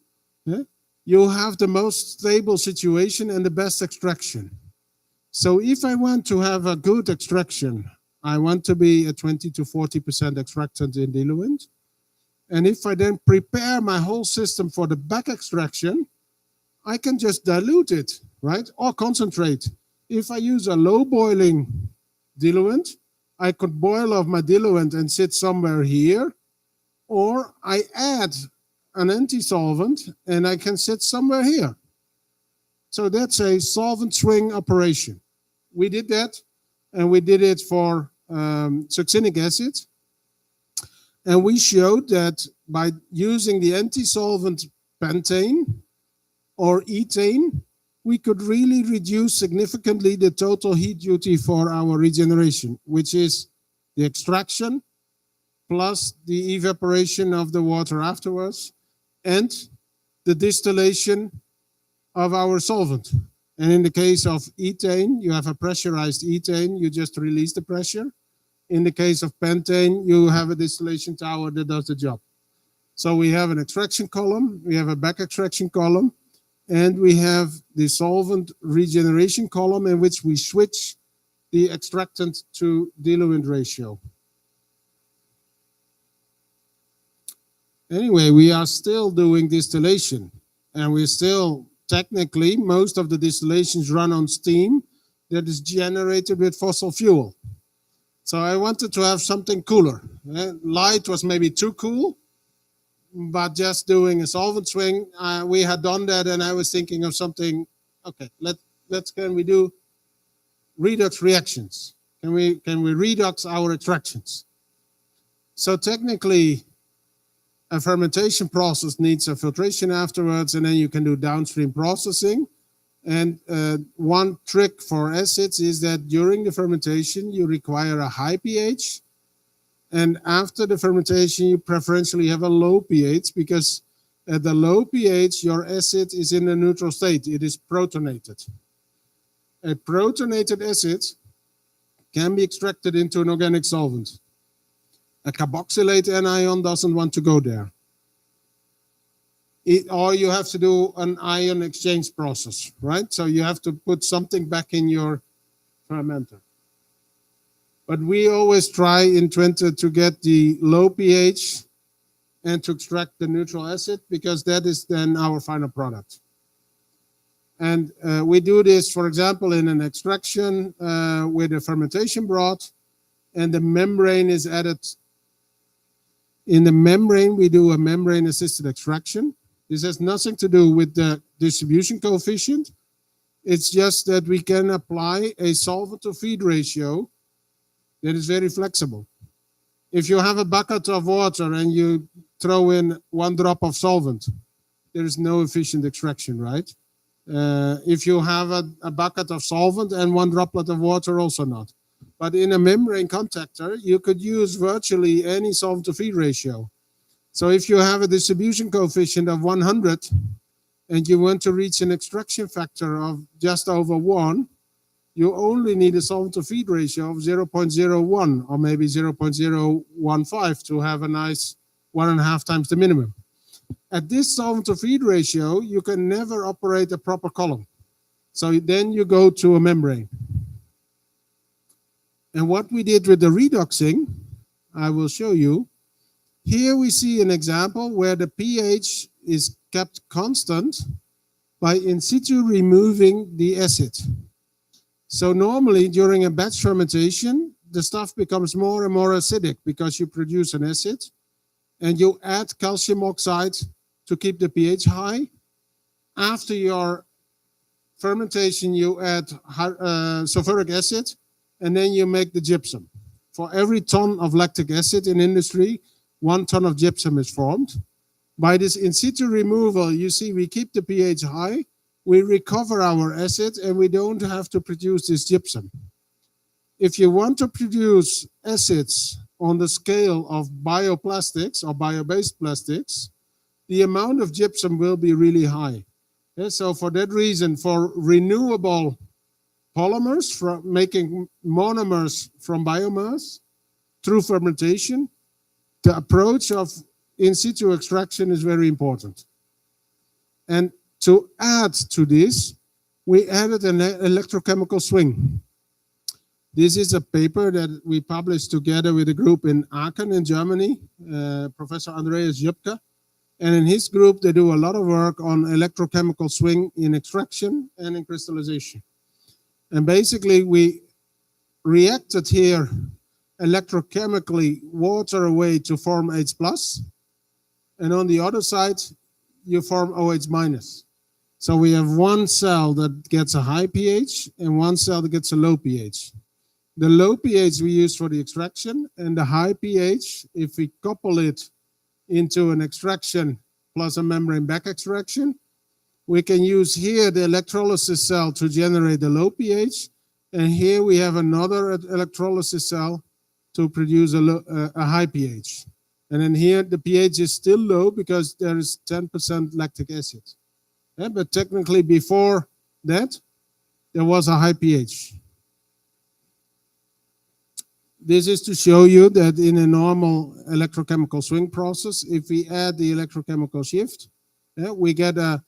Yeah? You have the most stable situation and the best extraction. So if I want to have a good extraction, I want to be a 20 to 40% extractant in diluent. And if I then prepare my whole system for the back extraction, I can just dilute it, right? Or concentrate. If I use a low boiling diluent, I could boil off my diluent and sit somewhere here. Or I add an anti-solvent and I can sit somewhere here. So that's a solvent swing operation. We did that, and we did it for succinic acid. And we showed that by using the anti-solvent pentane or ethane, we could really reduce significantly the total heat duty for our regeneration, which is the extraction plus the evaporation of the water afterwards and the distillation of our solvent. And in the case of ethane, you have a pressurized ethane, you just release the pressure. In the case of pentane, you have a distillation tower that does the job. So we have an extraction column, we have a back extraction column, and we have the solvent regeneration column in which we switch the extractant to diluent ratio. Anyway, we are still doing distillation, and we're still technically, most of the distillations run on steam that is generated with fossil fuel. So I wanted to have something cooler. Light was maybe too cool, but just doing a solvent swing, we had done that, and I was thinking of something. Okay, can we do redox reactions? Can we redox our extractions? So technically, a fermentation process needs a filtration afterwards, and then you can do downstream processing. And one trick for acids is that during the fermentation, you require a high pH. And after the fermentation, you preferentially have a low pH, because at the low pH, your acid is in a neutral state. It is protonated. A protonated acid can be extracted into an organic solvent. A carboxylate anion doesn't want to go there. Or you have to do an ion exchange process, right? So you have to put something back in your fermenter. But we always try in Twente to get the low pH and to extract the neutral acid, because that is then our final product. And we do this, for example, in an extraction with a fermentation broth, and the membrane is added. In the membrane, we do a membrane-assisted extraction. This has nothing to do with the distribution coefficient. It's just that we can apply a solvent-to-feed ratio that is very flexible. If you have a bucket of water and you throw in 1 drop of solvent, there is no efficient extraction, right? If you have a bucket of solvent and 1 droplet of water, also not. But in a membrane contactor, you could use virtually any solvent-to-feed ratio. So if you have a distribution coefficient of 100 and you want to reach an extraction factor of just over 1, you only need a solvent-to-feed ratio of 0.01 or maybe 0.015 to have a nice 1.5 times the minimum. At this solvent-to-feed ratio, you can never operate a proper column. So then you go to a membrane. And what we did with the redoxing, I will show you. Here we see an example where the pH is kept constant by in situ removing the acid. So normally during a batch fermentation, the stuff becomes more and more acidic because you produce an acid and you add calcium oxide to keep the pH high. After your fermentation, you add sulfuric acid, and then you make the gypsum. For every ton of lactic acid in industry, 1 ton of gypsum is formed. By this in situ removal, you see we keep the pH high, we recover our acid, and we don't have to produce this gypsum. If you want to produce acids on the scale of bioplastics or bio-based plastics, the amount of gypsum will be really high. Yeah, so for that reason, for renewable polymers, from making monomers from biomass through fermentation, the approach of in situ extraction is very important. And to add to this, we added an electrochemical swing. This is a paper that we published together with a group in Aachen in Germany, Professor Andreas Jupke. And in his group, they do a lot of work on electrochemical swing in extraction and in crystallization. And basically, we reacted here electrochemically water away to form H+. And on the other side, you form OH-. So we have one cell that gets a high pH and one cell that gets a low pH. The low pH we use for the extraction, and the high pH, if we couple it into an extraction plus a membrane back extraction, we can use here the electrolysis cell to generate the low pH, and here we have another electrolysis cell to produce a high pH. And then here the pH is still low because there is 10% lactic acid. Yeah, but technically before that, there was a high pH. This is to show you that in a normal electrochemical swing process, if we add the electrochemical shift, we get a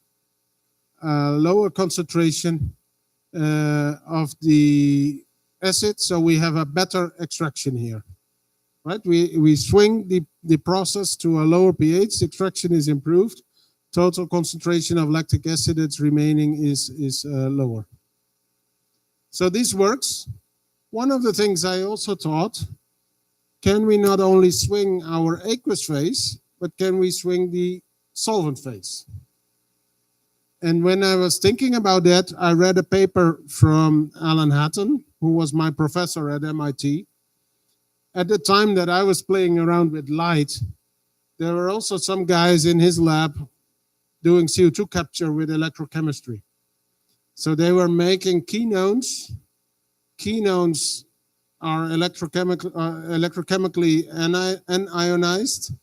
lower concentration of the acid, so we have a better extraction here. Right? We swing the process to a lower pH, the extraction is improved, total concentration of lactic acid that's remaining is lower. So this works. One of the things I also taught, can we not only swing our aqueous phase, but can we swing the solvent phase? And when I was thinking about that, I read a paper from Alan Hatton, who was my professor at MIT. At the time that I was playing around with light, there were also some guys in his lab doing CO2 capture with electrochemistry. So they were making ketones. Ketones are electrochemically anionized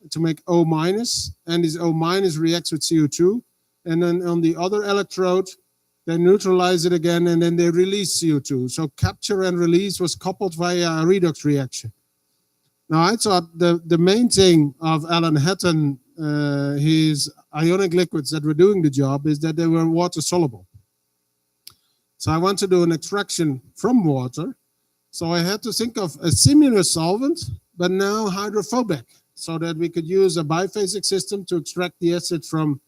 to make O minus, and this O minus reacts with CO2. And then on the other electrode, they neutralize it again, and then they release CO2. So capture and release was coupled via a redox reaction. Now, I thought the main thing of Alan Hatton, his ionic liquids that were doing the job, is that they were water soluble. So I want to do an extraction from water. So I had to think of a similar solvent, but now hydrophobic, so that we could use a biphasic system to extract the acid from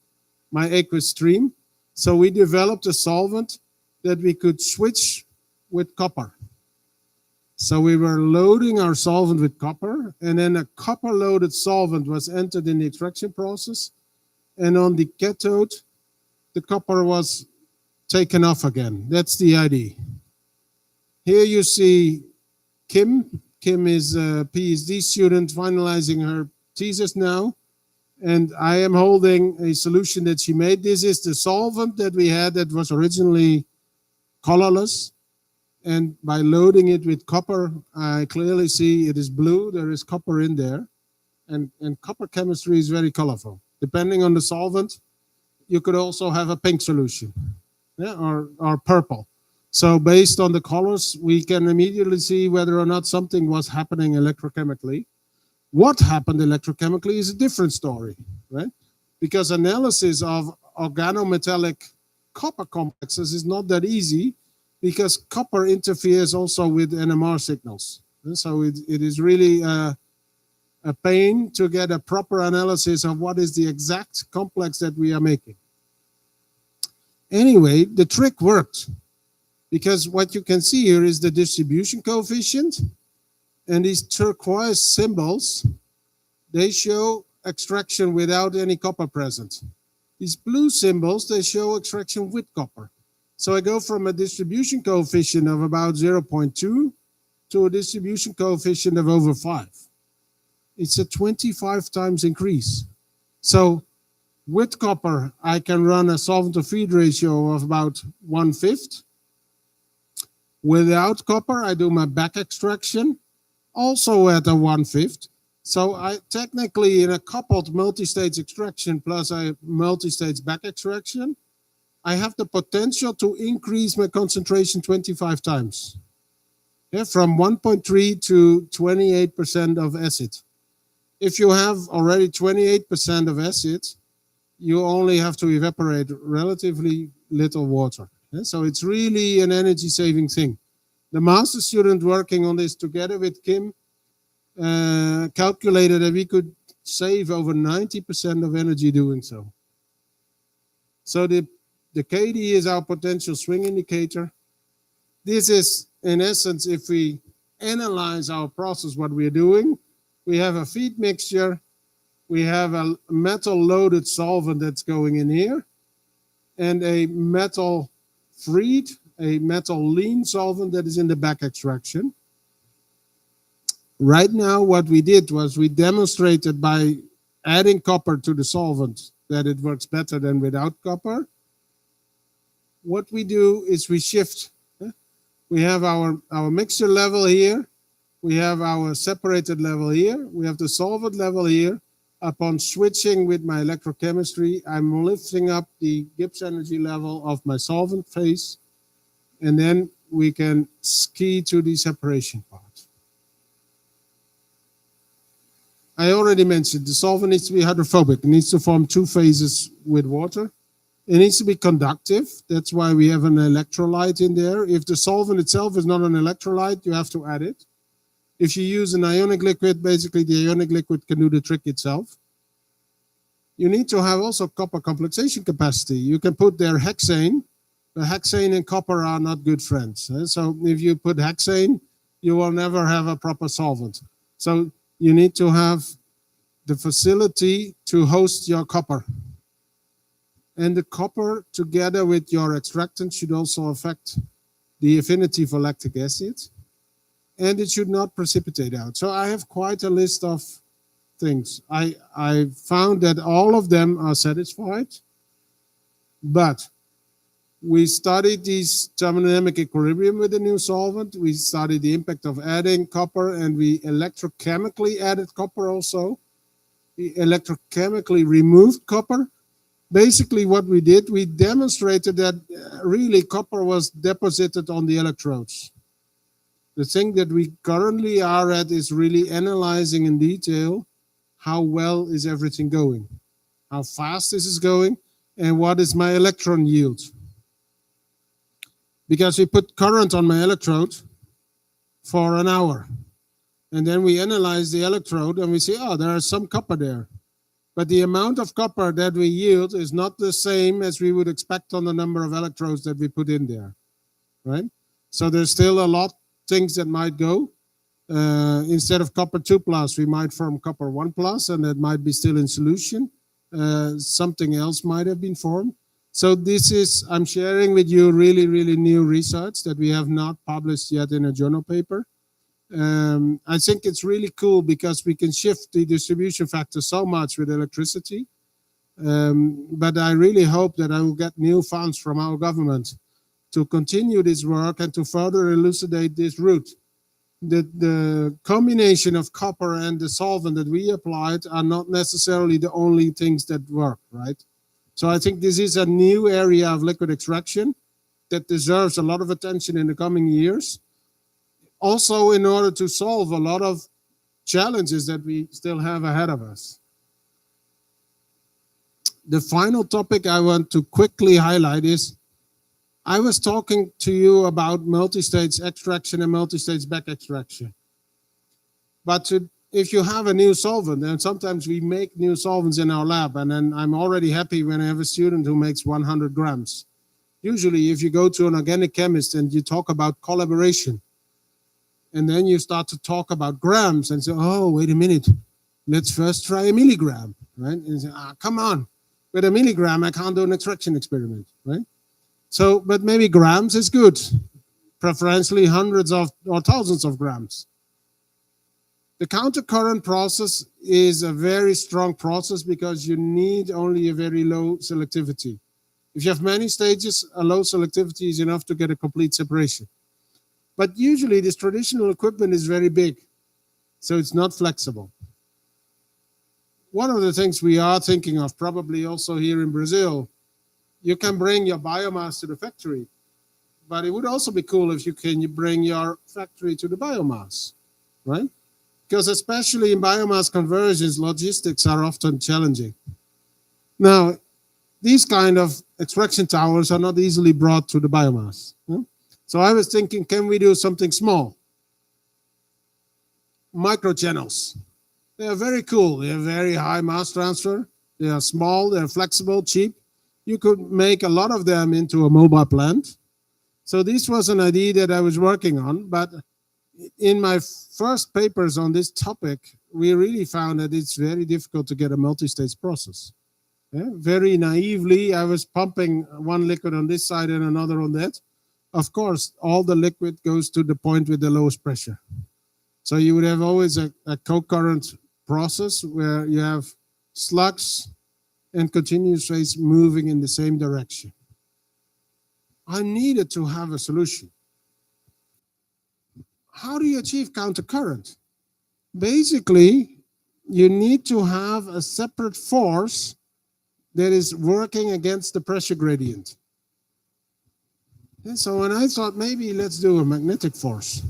my aqueous stream. So we developed a solvent that we could switch with copper. So we were loading our solvent with copper, and then a copper-loaded solvent was entered in the extraction process. And on the cathode, the copper was taken off again. That's the idea. Here you see Kim. Kim is a PhD student finalizing her thesis now. And I am holding a solution that she made. This is the solvent that we had that was originally colorless. And by loading it with copper, I clearly see it is blue. There is copper in there. And copper chemistry is very colorful. Depending on the solvent, you could also have a pink solution, or purple. So based on the colors, we can immediately see whether or not something was happening electrochemically. What happened electrochemically is a different story, right? Because analysis of organometallic copper complexes is not that easy, because copper interferes also with NMR signals. And so it is really a pain to get a proper analysis of what is the exact complex that we are making. Anyway, the trick worked, because what you can see here is the distribution coefficient, and these turquoise symbols, they show extraction without any copper present. These blue symbols, they show extraction with copper. So I go from a distribution coefficient of about 0.2 to a distribution coefficient of over 5. It's a 25 times increase. So with copper, I can run a solvent to feed ratio of about 1/5. Without copper, I do my back extraction, also at a 1/5. So I technically, in a coupled multi-stage extraction plus a multi-stage back extraction, I have the potential to increase my concentration 25 times. From 1.3 to 28% of acid. If you have already 28% of acid, you only have to evaporate relatively little water. So it's really an energy saving thing. The master student working on this together with Kim calculated that we could save over 90% of energy doing so. So the KD is our potential swing indicator. This is, in essence, if we analyze our process, what we're doing, we have a feed mixture, we have a metal-loaded solvent that's going in here, and a metal-freed a metal lean solvent that is in the back extraction. Right now, what we did was we demonstrated by adding copper to the solvent that it works better than without copper. What we do is we shift. We have our mixture level here. We have our separated level here. We have the solvent level here. Upon switching with my electrochemistry, I'm lifting up the Gibbs energy level of my solvent phase, and then we can ski to the separation part. I already mentioned the solvent needs to be hydrophobic. It needs to form two phases with water. It needs to be conductive. That's why we have an electrolyte in there. If the solvent itself is not an electrolyte, you have to add it. If you use an ionic liquid, basically the ionic liquid can do the trick itself. You need to have also copper complexation capacity. You can put there hexane. The hexane and copper are not good friends. So if you put hexane, you will never have a proper solvent. So you need to have the facility to host your copper. And the copper together with your extractant should also affect the affinity for lactic acid. And it should not precipitate out. So I have quite a list of things. I found that all of them are satisfied, but we studied this thermodynamic equilibrium with the new solvent. We studied the impact of adding copper, and we electrochemically added copper also. We electrochemically removed copper. Basically what we did, we demonstrated that really copper was deposited on the electrodes. The thing that we currently are at is really analyzing in detail how well is everything going, how fast this is going, and what is my electron yield. Because we put current on my electrode for an hour, and then we analyze the electrode and we see, oh, there is some copper there. But the amount of copper that we yield is not the same as we would expect on the number of electrodes that we put in there, right? So there's still a lot things that might go. Instead of copper 2+, we might form copper 1+, and that might be still in solution. Something else might have been formed. So this is, I'm sharing with you really, really new research that we have not published yet in a journal paper. I think it's really cool because we can shift the distribution factor so much with electricity. But I really hope that I will get new funds from our government to continue this work and to further elucidate this route. The combination of copper and the solvent that we applied are not necessarily the only things that work, right? So I think this is a new area of liquid extraction that deserves a lot of attention in the coming years. Also, in order to solve a lot of challenges that we still have ahead of us. The final topic I want to quickly highlight is I was talking to you about multi-stage extraction and multi-stage back extraction. But if you have a new solvent, and sometimes we make new solvents in our lab, and then I'm already happy when I have a student who makes 100 grams. Usually, if you go to an organic chemist and you talk about collaboration, and then you start to talk about grams and say, oh, wait a minute, let's first try a milligram, right? And say, come on, with a milligram, I can't do an extraction experiment, right? So, but maybe grams is good, preferentially hundreds of or thousands of grams. The countercurrent process is a very strong process because you need only a very low selectivity. If you have many stages, a low selectivity is enough to get a complete separation. But usually this traditional equipment is very big, so it's not flexible. One of the things we are thinking of, probably also here in Brazil, you can bring your biomass to the factory, but it would also be cool if you can bring your factory to the biomass, right? Because especially in biomass conversions, logistics are often challenging. Now, these kind of extraction towers are not easily brought to the biomass. So I was thinking, can we do something small? Microchannels. They are very cool. They have very high mass transfer. They are small, they're flexible, cheap. You could make a lot of them into a mobile plant. So this was an idea that I was working on, but in my first papers on this topic, we really found that it's very difficult to get a multi-stage process. Very naively, I was pumping one liquid on this side and another on that. of course, all the liquid goes to the point with the lowest pressure. So you would have always a co-current process where you have slugs and continuous phase moving in the same direction. I needed to have a solution. How do you achieve countercurrent? Basically, you need to have a separate force that is working against the pressure gradient. And so when I thought maybe let's do a magnetic force.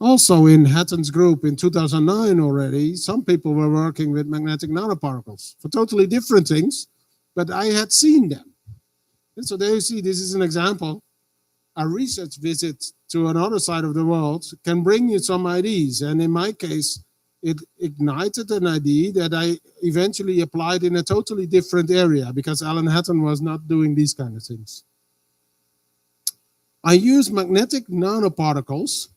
Also in Hatton's group in 2009 already, some people were working with magnetic nanoparticles for totally different things, but I had seen them. And so there you see, this is an example. A research visit to another side of the world can bring you some ideas. And in my case, it ignited an idea that I eventually applied in a totally different area because Alan Hatton was not doing these kind of things. I use magnetic nanoparticles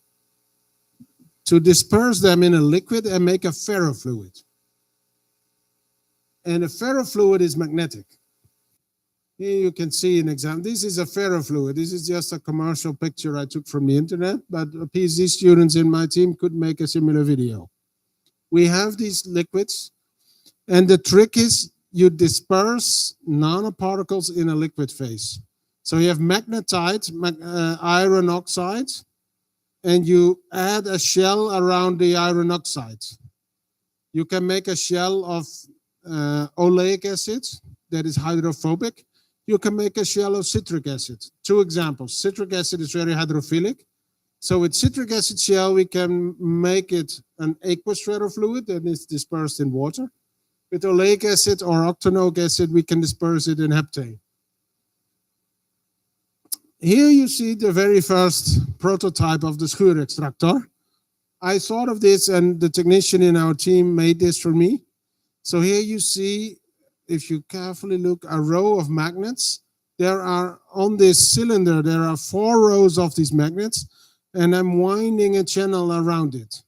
to disperse them in a liquid and make a ferrofluid. And a ferrofluid is magnetic. Here you can see an example. This is a ferrofluid. This is just a commercial picture I took from the internet, but PhD students in my team could make a similar video. We have these liquids, and the trick is you disperse nanoparticles in a liquid phase. So you have magnetite, iron oxide, and you add a shell around the iron oxide. You can make a shell of oleic acid that is hydrophobic. You can make a shell of citric acid. Two examples. Citric acid is very hydrophilic. So with citric acid shell, we can make it an aqueous ferrofluid that is dispersed in water. With oleic acid or octanoic acid, we can disperse it in heptane. Here you see the very first prototype of the Schuur extractor. I thought of this and the technician in our team made this for me. So here you see, if you carefully look, a row of magnets. There are, on this cylinder, there are 4 rows of these magnets, and I'm winding a channel around it.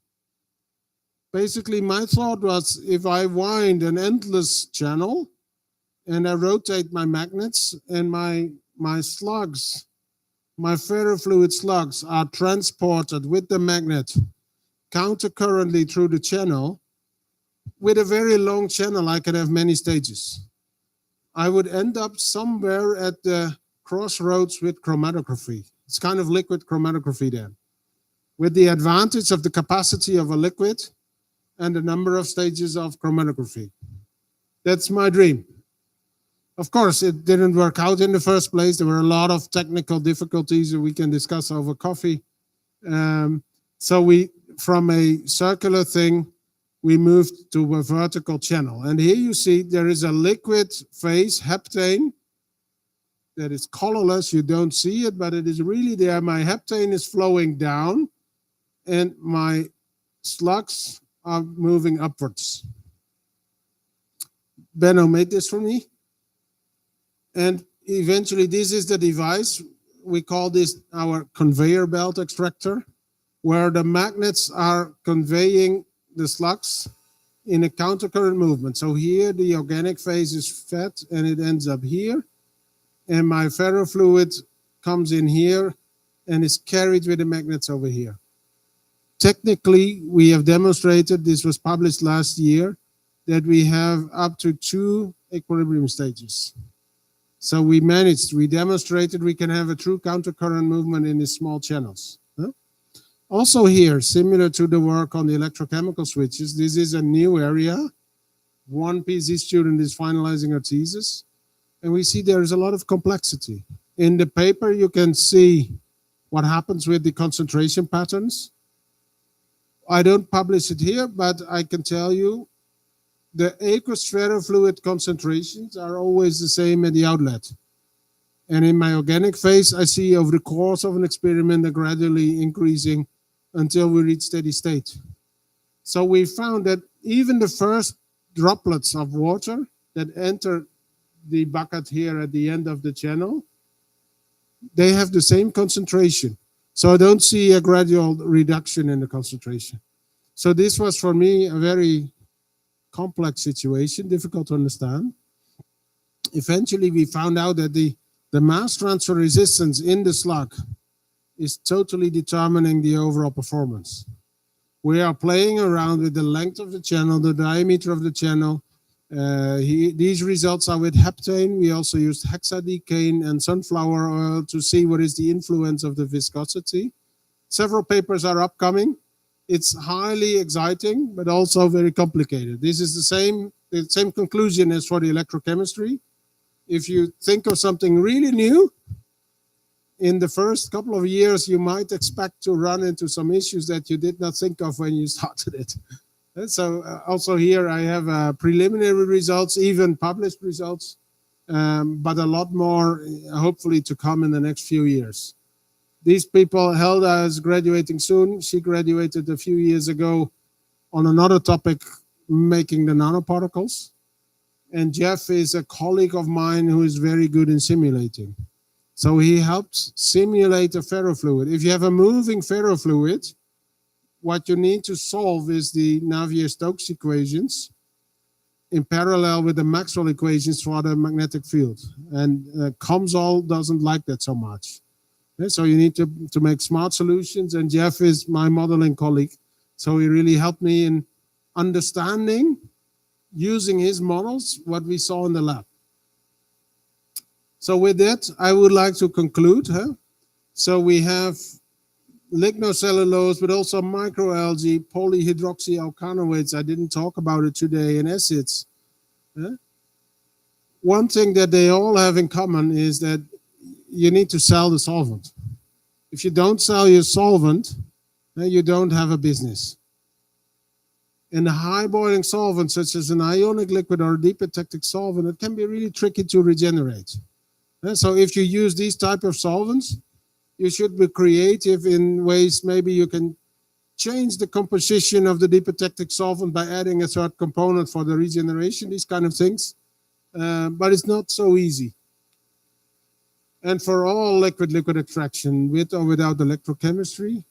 Basically, my thought was, if I wind an endless channel and I rotate my magnets and my slugs, my ferrofluid slugs are transported with the magnet countercurrently through the channel. With a very long channel, I could have many stages. I would end up somewhere at the crossroads with chromatography. It's kind of liquid chromatography then, with the advantage of the capacity of a liquid and the number of stages of chromatography. That's my dream. Of course, it didn't work out in the first place. There were a lot of technical difficulties that we can discuss over coffee. So we, from a circular thing, we moved to a vertical channel. And here you see there is a liquid phase, heptane, that is colorless. You don't see it, but it is really there. My heptane is flowing down and my slugs are moving upwards. Benno made this for me. And eventually this is the device. We call this our conveyor belt extractor, where the magnets are conveying the slugs in a countercurrent movement. So here the organic phase is fed and it ends up here. And my ferrofluid comes in here and is carried with the magnets over here. Technically, we have demonstrated, this was published last year, that we have up to 2 equilibrium stages. So we demonstrated we can have a true countercurrent movement in these small channels. Also here, similar to the work on the electrochemical switches, this is a new area. One PhD student is finalizing her thesis, and we see there is a lot of complexity. In the paper, you can see what happens with the concentration patterns. I don't publish it here, but I can tell you the aqueous ferrofluid concentrations are always the same at the outlet. And in my organic phase, I see over the course of an experiment, they're gradually increasing until we reach steady state. So we found that even the first droplets of water that enter the bucket here at the end of the channel, they have the same concentration. So I don't see a gradual reduction in the concentration. So this was for me a very complex situation, difficult to understand. Eventually we found out that the The mass transfer resistance in the slug is totally determining the overall performance. We are playing around with the length of the channel, the diameter of the channel. These results are with heptane. We also used hexadecane and sunflower oil to see what is the influence of the viscosity. Several papers are upcoming. It's highly exciting, but also very complicated. This is the same conclusion as for the electrochemistry. If you think of something really new, in the first couple of years, you might expect to run into some issues that you did not think of when you started it. And so also here I have preliminary results, even published results, but a lot more hopefully to come in the next few years. These people, Helda is graduating soon. She graduated a few years ago on another topic, making the nanoparticles. And Jeff is a colleague of mine who is very good in simulating. So he helped simulate a ferrofluid. If you have a moving ferrofluid, what you need to solve is the Navier-Stokes equations in parallel with the Maxwell equations for the magnetic field. And COMSOL doesn't like that so much. Okay, so you need to make smart solutions, and Jeff is my modeling colleague. So he really helped me in understanding, using his models, what we saw in the lab. So with that, I would like to conclude. So we have lignocellulose, but also microalgae, polyhydroxyalkanoates. I didn't talk about it today, and acids. One thing that they all have in common is that you need to sell the solvent. If you don't sell your solvent, then you don't have a business. In a high boiling solvent, such as an ionic liquid or a deep eutectic solvent, it can be really tricky to regenerate. So if you use these type of solvents, you should be creative in ways maybe you can change the composition of the deep eutectic solvent by adding a third component for the regeneration, these kind of things. But it's not so easy. And for all liquid-liquid extraction, with or without electrochemistry,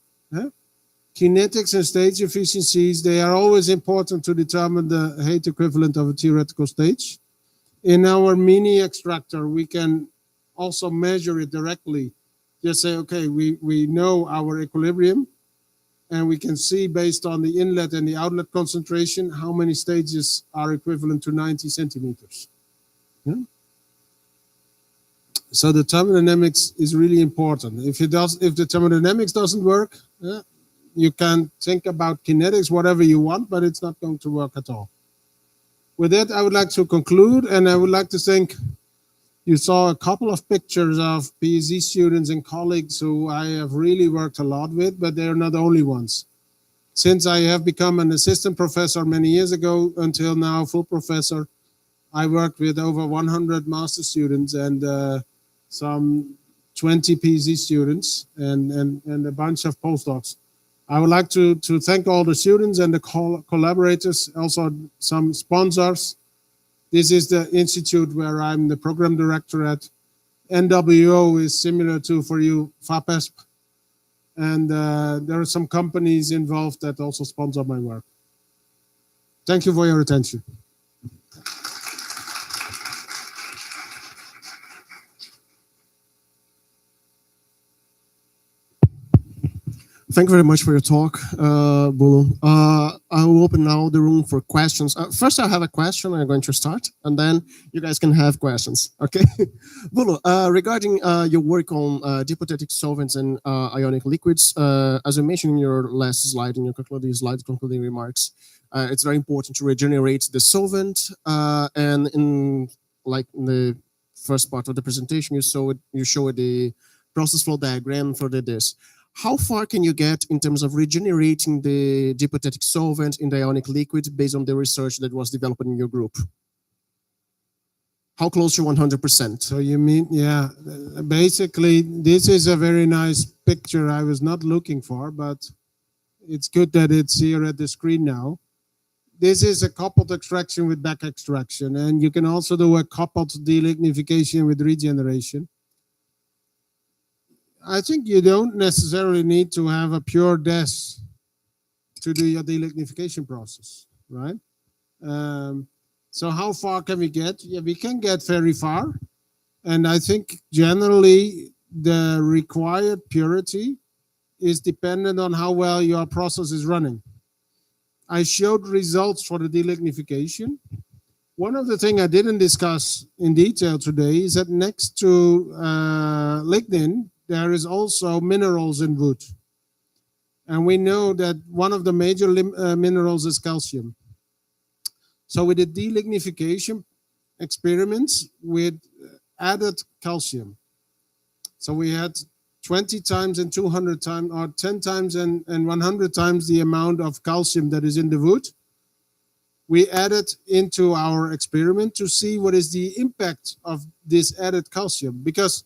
kinetics and stage efficiencies, they are always important to determine the height equivalent of a theoretical stage. In our mini extractor, we can also measure it directly. Just say, okay, we know our equilibrium, and we can see based on the inlet and the outlet concentration how many stages are equivalent to 90 centimeters. So the thermodynamics is really important. If the thermodynamics doesn't work, you can think about kinetics, whatever you want, but it's not going to work at all. With that, I would like to conclude, and I would like to thank. You saw a couple of pictures of PhD students and colleagues who I have really worked a lot with, but they're not the only ones. Since I have become an assistant professor many years ago until now full professor, I worked with over 100 master students and some 20 PhD students and a bunch of postdocs. I would like to thank all the students and the collaborators, also some sponsors. This is the institute where I'm the program director at. NWO is similar to, for you, FAPESP. And there are some companies involved that also sponsor my work. Thank you for your attention. Thank you very much for your talk, Boelo. I will open now the room for questions. First, I have a question. I'm going to start, and then you guys can have questions. Okay, Boelo. Regarding your work on deep eutectic solvents and ionic liquids, as you mentioned in your last slide, in your concluding remarks, it's very important to regenerate the solvent. And in the first part of the presentation, you showed the process flow diagram for this. How far can you get in terms of regenerating the deep eutectic solvent in the ionic liquid based on the research that was developed in your group? How close to 100%? So you mean, yeah, basically this is a very nice picture I was not looking for, but it's good that it's here at the screen now. This is a coupled extraction with back extraction, and you can also do a coupled delignification with regeneration. I think you don't necessarily need to have a pure DES to do your delignification process, right? So how far can we get? Yeah, we can get very far. And I think generally the required purity is dependent on how well your process is running. I showed results for the delignification. One of the things I didn't discuss in detail today is that next to lignin, there is also minerals in wood. And we know that one of the major minerals is calcium. So we did delignification experiments with added calcium. So we had 20 times and 200 times, or 10 times and 100 times the amount of calcium that is in the wood. We added into our experiment to see what is the impact of this added calcium. Because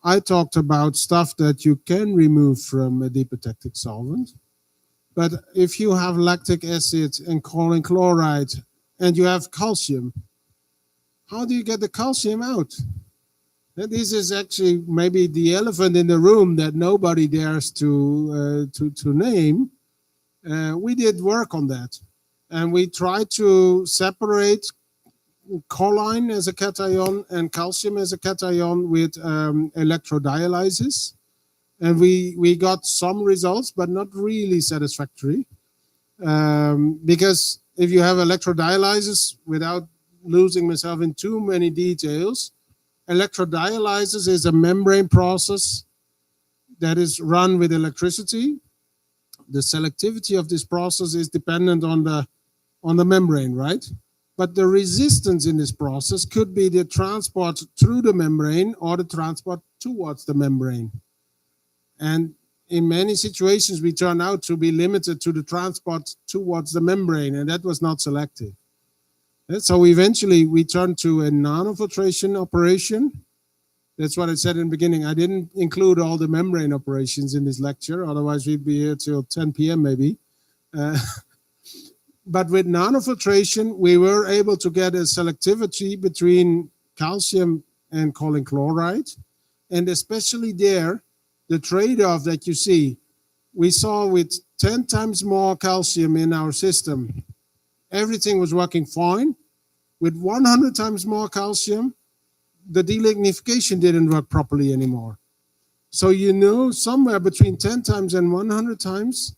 I talked about stuff that you can remove from a dipotectic solvent. But if you have lactic acid and choline chloride and you have calcium, how do you get the calcium out? And this is actually maybe the elephant in the room that nobody dares to name. We did work on that. And we tried to separate choline as a cation and calcium as a cation with electrodialysis. And we got some results, but not really satisfactory. Because if you have electrodialysis, without losing myself in too many details, electrodialysis is a membrane process that is run with electricity. The selectivity of this process is dependent on the membrane, right? But the resistance in this process could be the transport through the membrane or the transport towards the membrane. And in many situations, we turn out to be limited to the transport towards the membrane, and that was not selective. And so eventually we turned to a nanofiltration operation. That's what I said in the beginning. I didn't include all the membrane operations in this lecture, otherwise we'd be here till 10 p.m. maybe. But with nanofiltration, we were able to get a selectivity between calcium and choline chloride. And especially there, the trade-off that you see, we saw with 10 times more calcium in our system, everything was working fine. With 100 times more calcium, the delignification didn't work properly anymore. So you know somewhere between 10 times and 100 times,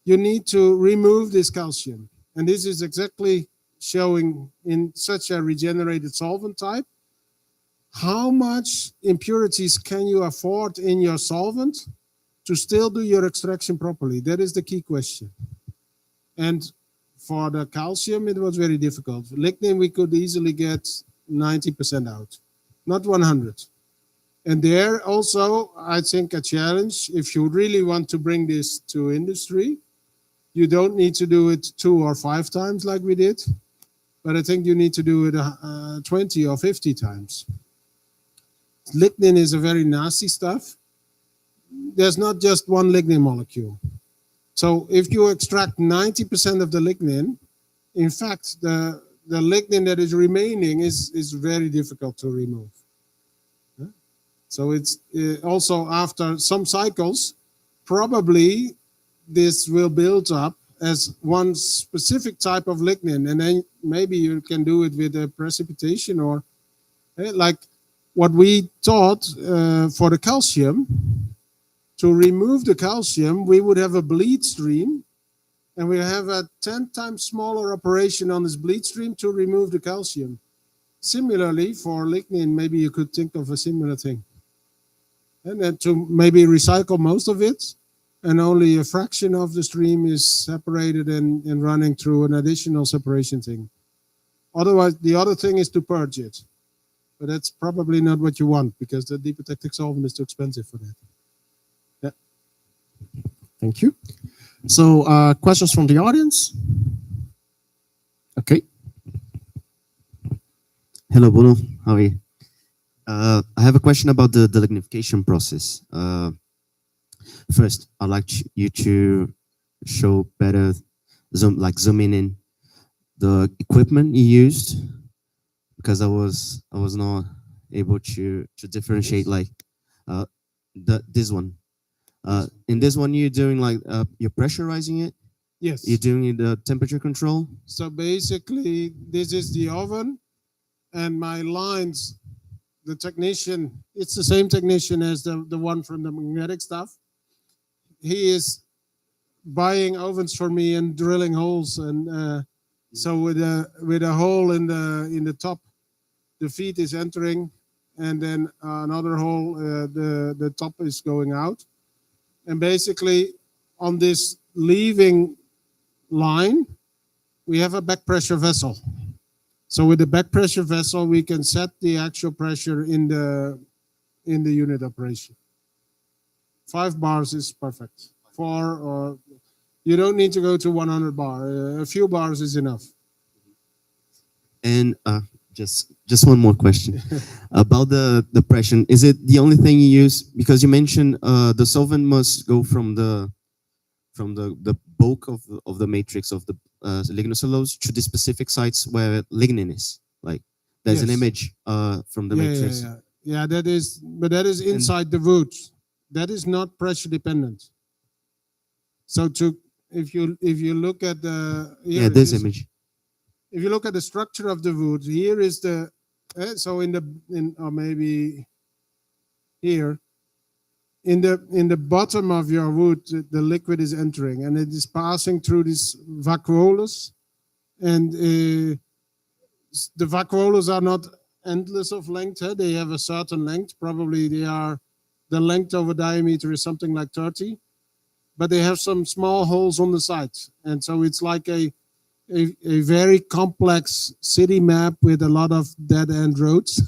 you need to remove this calcium. And this is exactly showing in such a regenerated solvent type. How much impurities can you afford in your solvent to still do your extraction properly? That is the key question. And for the calcium, it was very difficult. Lignin, we could easily get 90% out, not 100. And there also, I think a challenge, if you really want to bring this to industry, you don't need to do it 2 or 5 times like we did, but I think you need to do it 20 or 50 times. Lignin is a very nasty stuff. There's not just one lignin molecule. So if you extract 90% of the lignin, in fact, the lignin that is remaining is very difficult to remove. So it's also after some cycles, probably this will build up as one specific type of lignin, and then maybe you can do it with a precipitation or like what we taught for the calcium. To remove the calcium, we would have a bleed stream, and we have a 10 times smaller operation on this bleed stream to remove the calcium. Similarly, for lignin, maybe you could think of a similar thing. And then to maybe recycle most of it, and only a fraction of the stream is separated and running through an additional separation thing. Otherwise, the other thing is to purge it. But that's probably not what you want, because the dipotectic solvent is too expensive for that. Yeah. Thank you. So questions from the audience? Okay. Hello, Boelo. How are you? I have a question about the delignification process. First, I'd like you to show better, zooming in the equipment you used, because I was not able to differentiate this one. In this one, you're doing you're pressurizing it. Yes. You're doing the temperature control. So basically, this is the oven, and my lines the technician, it's the same technician as the one from the magnetic stuff. He is buying ovens for me and drilling holes, and so with a hole in the top, the feed is entering, and then another hole, the top is going out, and basically on this leaving line we have a back pressure vessel. So with the back pressure vessel, we can set the actual pressure in the unit operation. 5 bars is perfect. 4, or you don't need to go to 100 bar. A few bars is enough. And just one more question about the pressure. Is it the only thing you use? Because you mentioned the solvent must go from the bulk of the matrix of the lignocellulose to the specific sites where lignin is. Like there's an Yes. image from the matrix. Yeah, that is inside the wood. That is not pressure dependent. So if you look at the Yeah, this image. if you look at the structure of the wood, here is the so or maybe here in the bottom of your wood, the liquid is entering and it is passing through this vacuolus, and the vacuolus are not endless of length. They have a certain length. Probably the length over diameter is something like 30, but they have some small holes on the sides, and so it's like a very complex city map with a lot of dead end roads.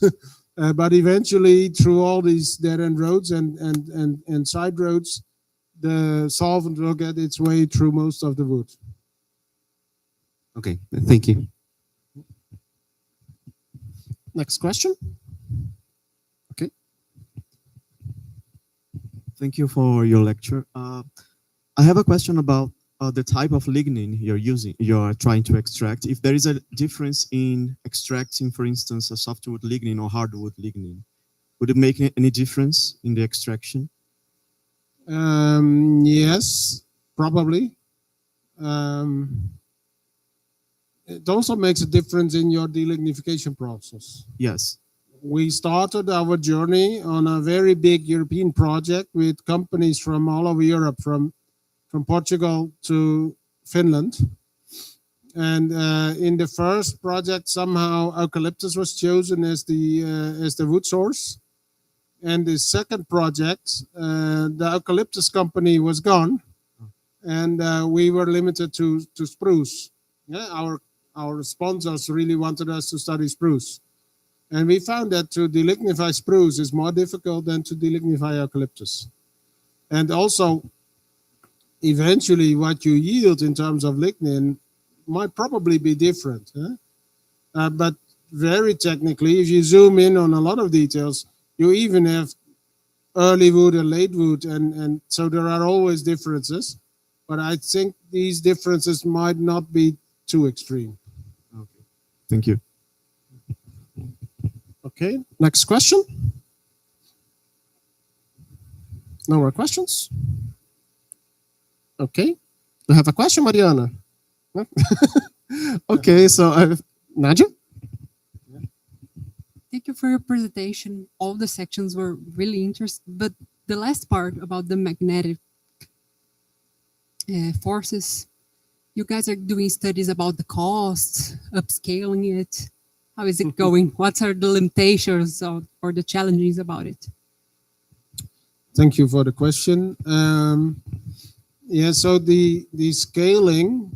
But eventually, through all these dead end roads and side roads, the solvent will get its way through most of the wood. Okay, thank you. Next question. Okay. Thank you for your lecture. I have a question about the type of lignin you're trying to extract. If there is a difference in extracting, for instance, a softwood lignin or hardwood lignin, would it make any difference in the extraction? Yes, probably. It also makes a difference in your delignification process. Yes. We started our journey on a very big European project with companies from all over Europe, from Portugal to Finland. And in the first project, somehow eucalyptus was chosen as the wood source. And the second project, the eucalyptus company was gone, and we were limited to spruce. Yeah, our sponsors really wanted us to study spruce. And we found that to delignify spruce is more difficult than to delignify eucalyptus. And also, eventually what you yield in terms of lignin might probably be different. But very technically, if you zoom in on a lot of details, you even have early wood and late wood, and so there are always differences. But I think these differences might not be too extreme. Okay. Thank you. Okay, next question. No more questions? Okay. You have a question, Mariana? No? Okay, so Nadia? Thank you for your presentation. All the sections were really interesting, but the last part about the magnetic forces, you guys are doing studies about the costs, upscaling it. How is it going? What are the limitations or the challenges about it? Thank you for the question. Yeah, so the scaling,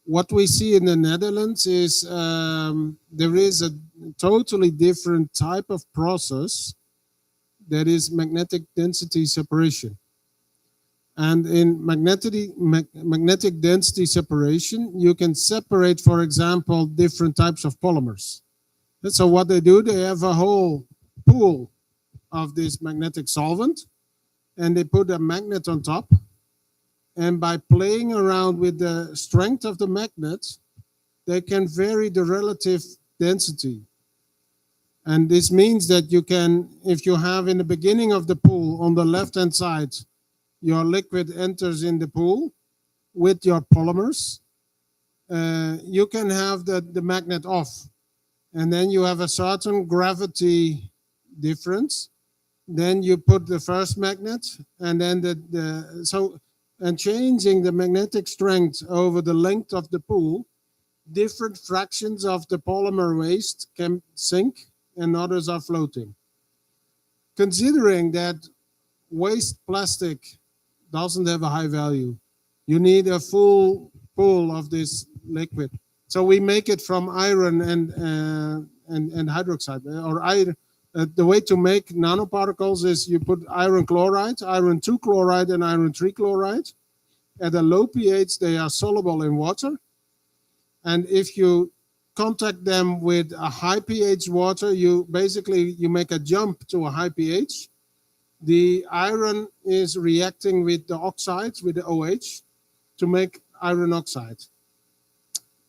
what we see in the Netherlands is there is a totally different type of process that is magnetic density separation. And in magnetic density separation, you can separate, for example, different types of polymers. And so what they do, they have a whole pool of this magnetic solvent, and they put a magnet on top. And by playing around with the strength of the magnet, they can vary the relative density. And this means that you can, if you have in the beginning of the pool on the left-hand side, your liquid enters in the pool with your polymers, you can have the magnet off. and then you have a certain gravity difference. Then you put the first magnet, and then and changing the magnetic strength over the length of the pool, different fractions of the polymer waste can sink and others are floating. Considering that waste plastic doesn't have a high value, you need a full pool of this liquid. So we make it from iron and hydroxide. Or iron. The way to make nanoparticles is you put iron chloride, iron 2 chloride, and iron 3 chloride. At a low pH, they are soluble in water. And if you contact them with a high pH water, you make a jump to a high pH. The iron is reacting with the oxides, with the OH, to make iron oxide.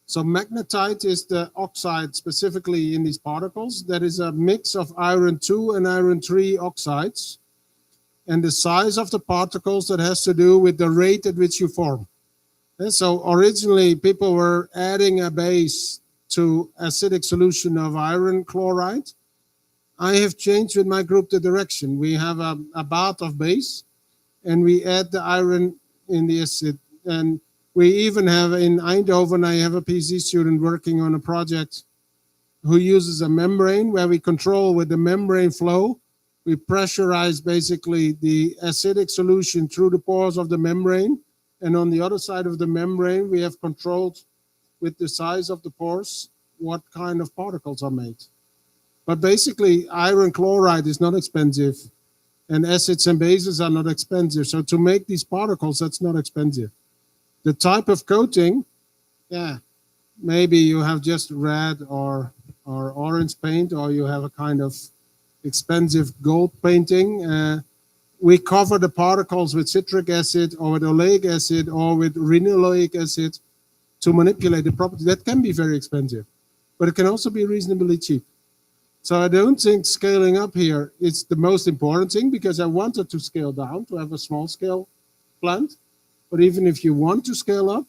So magnetite is the oxide specifically in these particles. That is a mix of iron 2 and iron 3 oxides. And the size of the particles, that has to do with the rate at which you form. And so originally people were adding a base to acidic solution of iron chloride. I have changed with my group the direction. We have a bath of base, and we add the iron in the acid. And we even have in Eindhoven, I have a PhD student working on a project who uses a membrane where we control with the membrane flow. We pressurize basically the acidic solution through the pores of the membrane. And on the other side of the membrane, we have controlled with the size of the pores what kind of particles are made. But basically, iron chloride is not expensive, and acids and bases are not expensive. So to make these particles, that's not expensive. The type of coating, yeah, maybe you have just red or orange paint, or you have a kind of expensive gold painting. We cover the particles with citric acid or with oleic acid or with renewable acid to manipulate the property. That can be very expensive, but it can also be reasonably cheap. So I don't think scaling up here is the most important thing, because I wanted to scale down to have a small scale plant. But even if you want to scale up,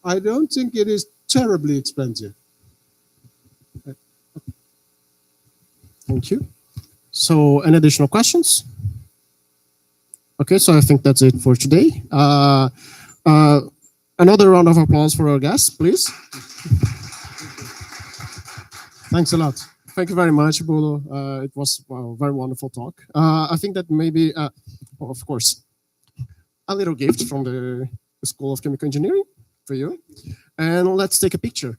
I don't think it is terribly expensive. Thank you. So any additional questions? Okay, so I think that's it for today. Another round of applause for our guests, please. Thanks a lot. Thank you very much, Boelo. It was a very wonderful talk. I think that maybe, well, of course, a little gift from the School of Chemical Engineering for you. And let's take a picture.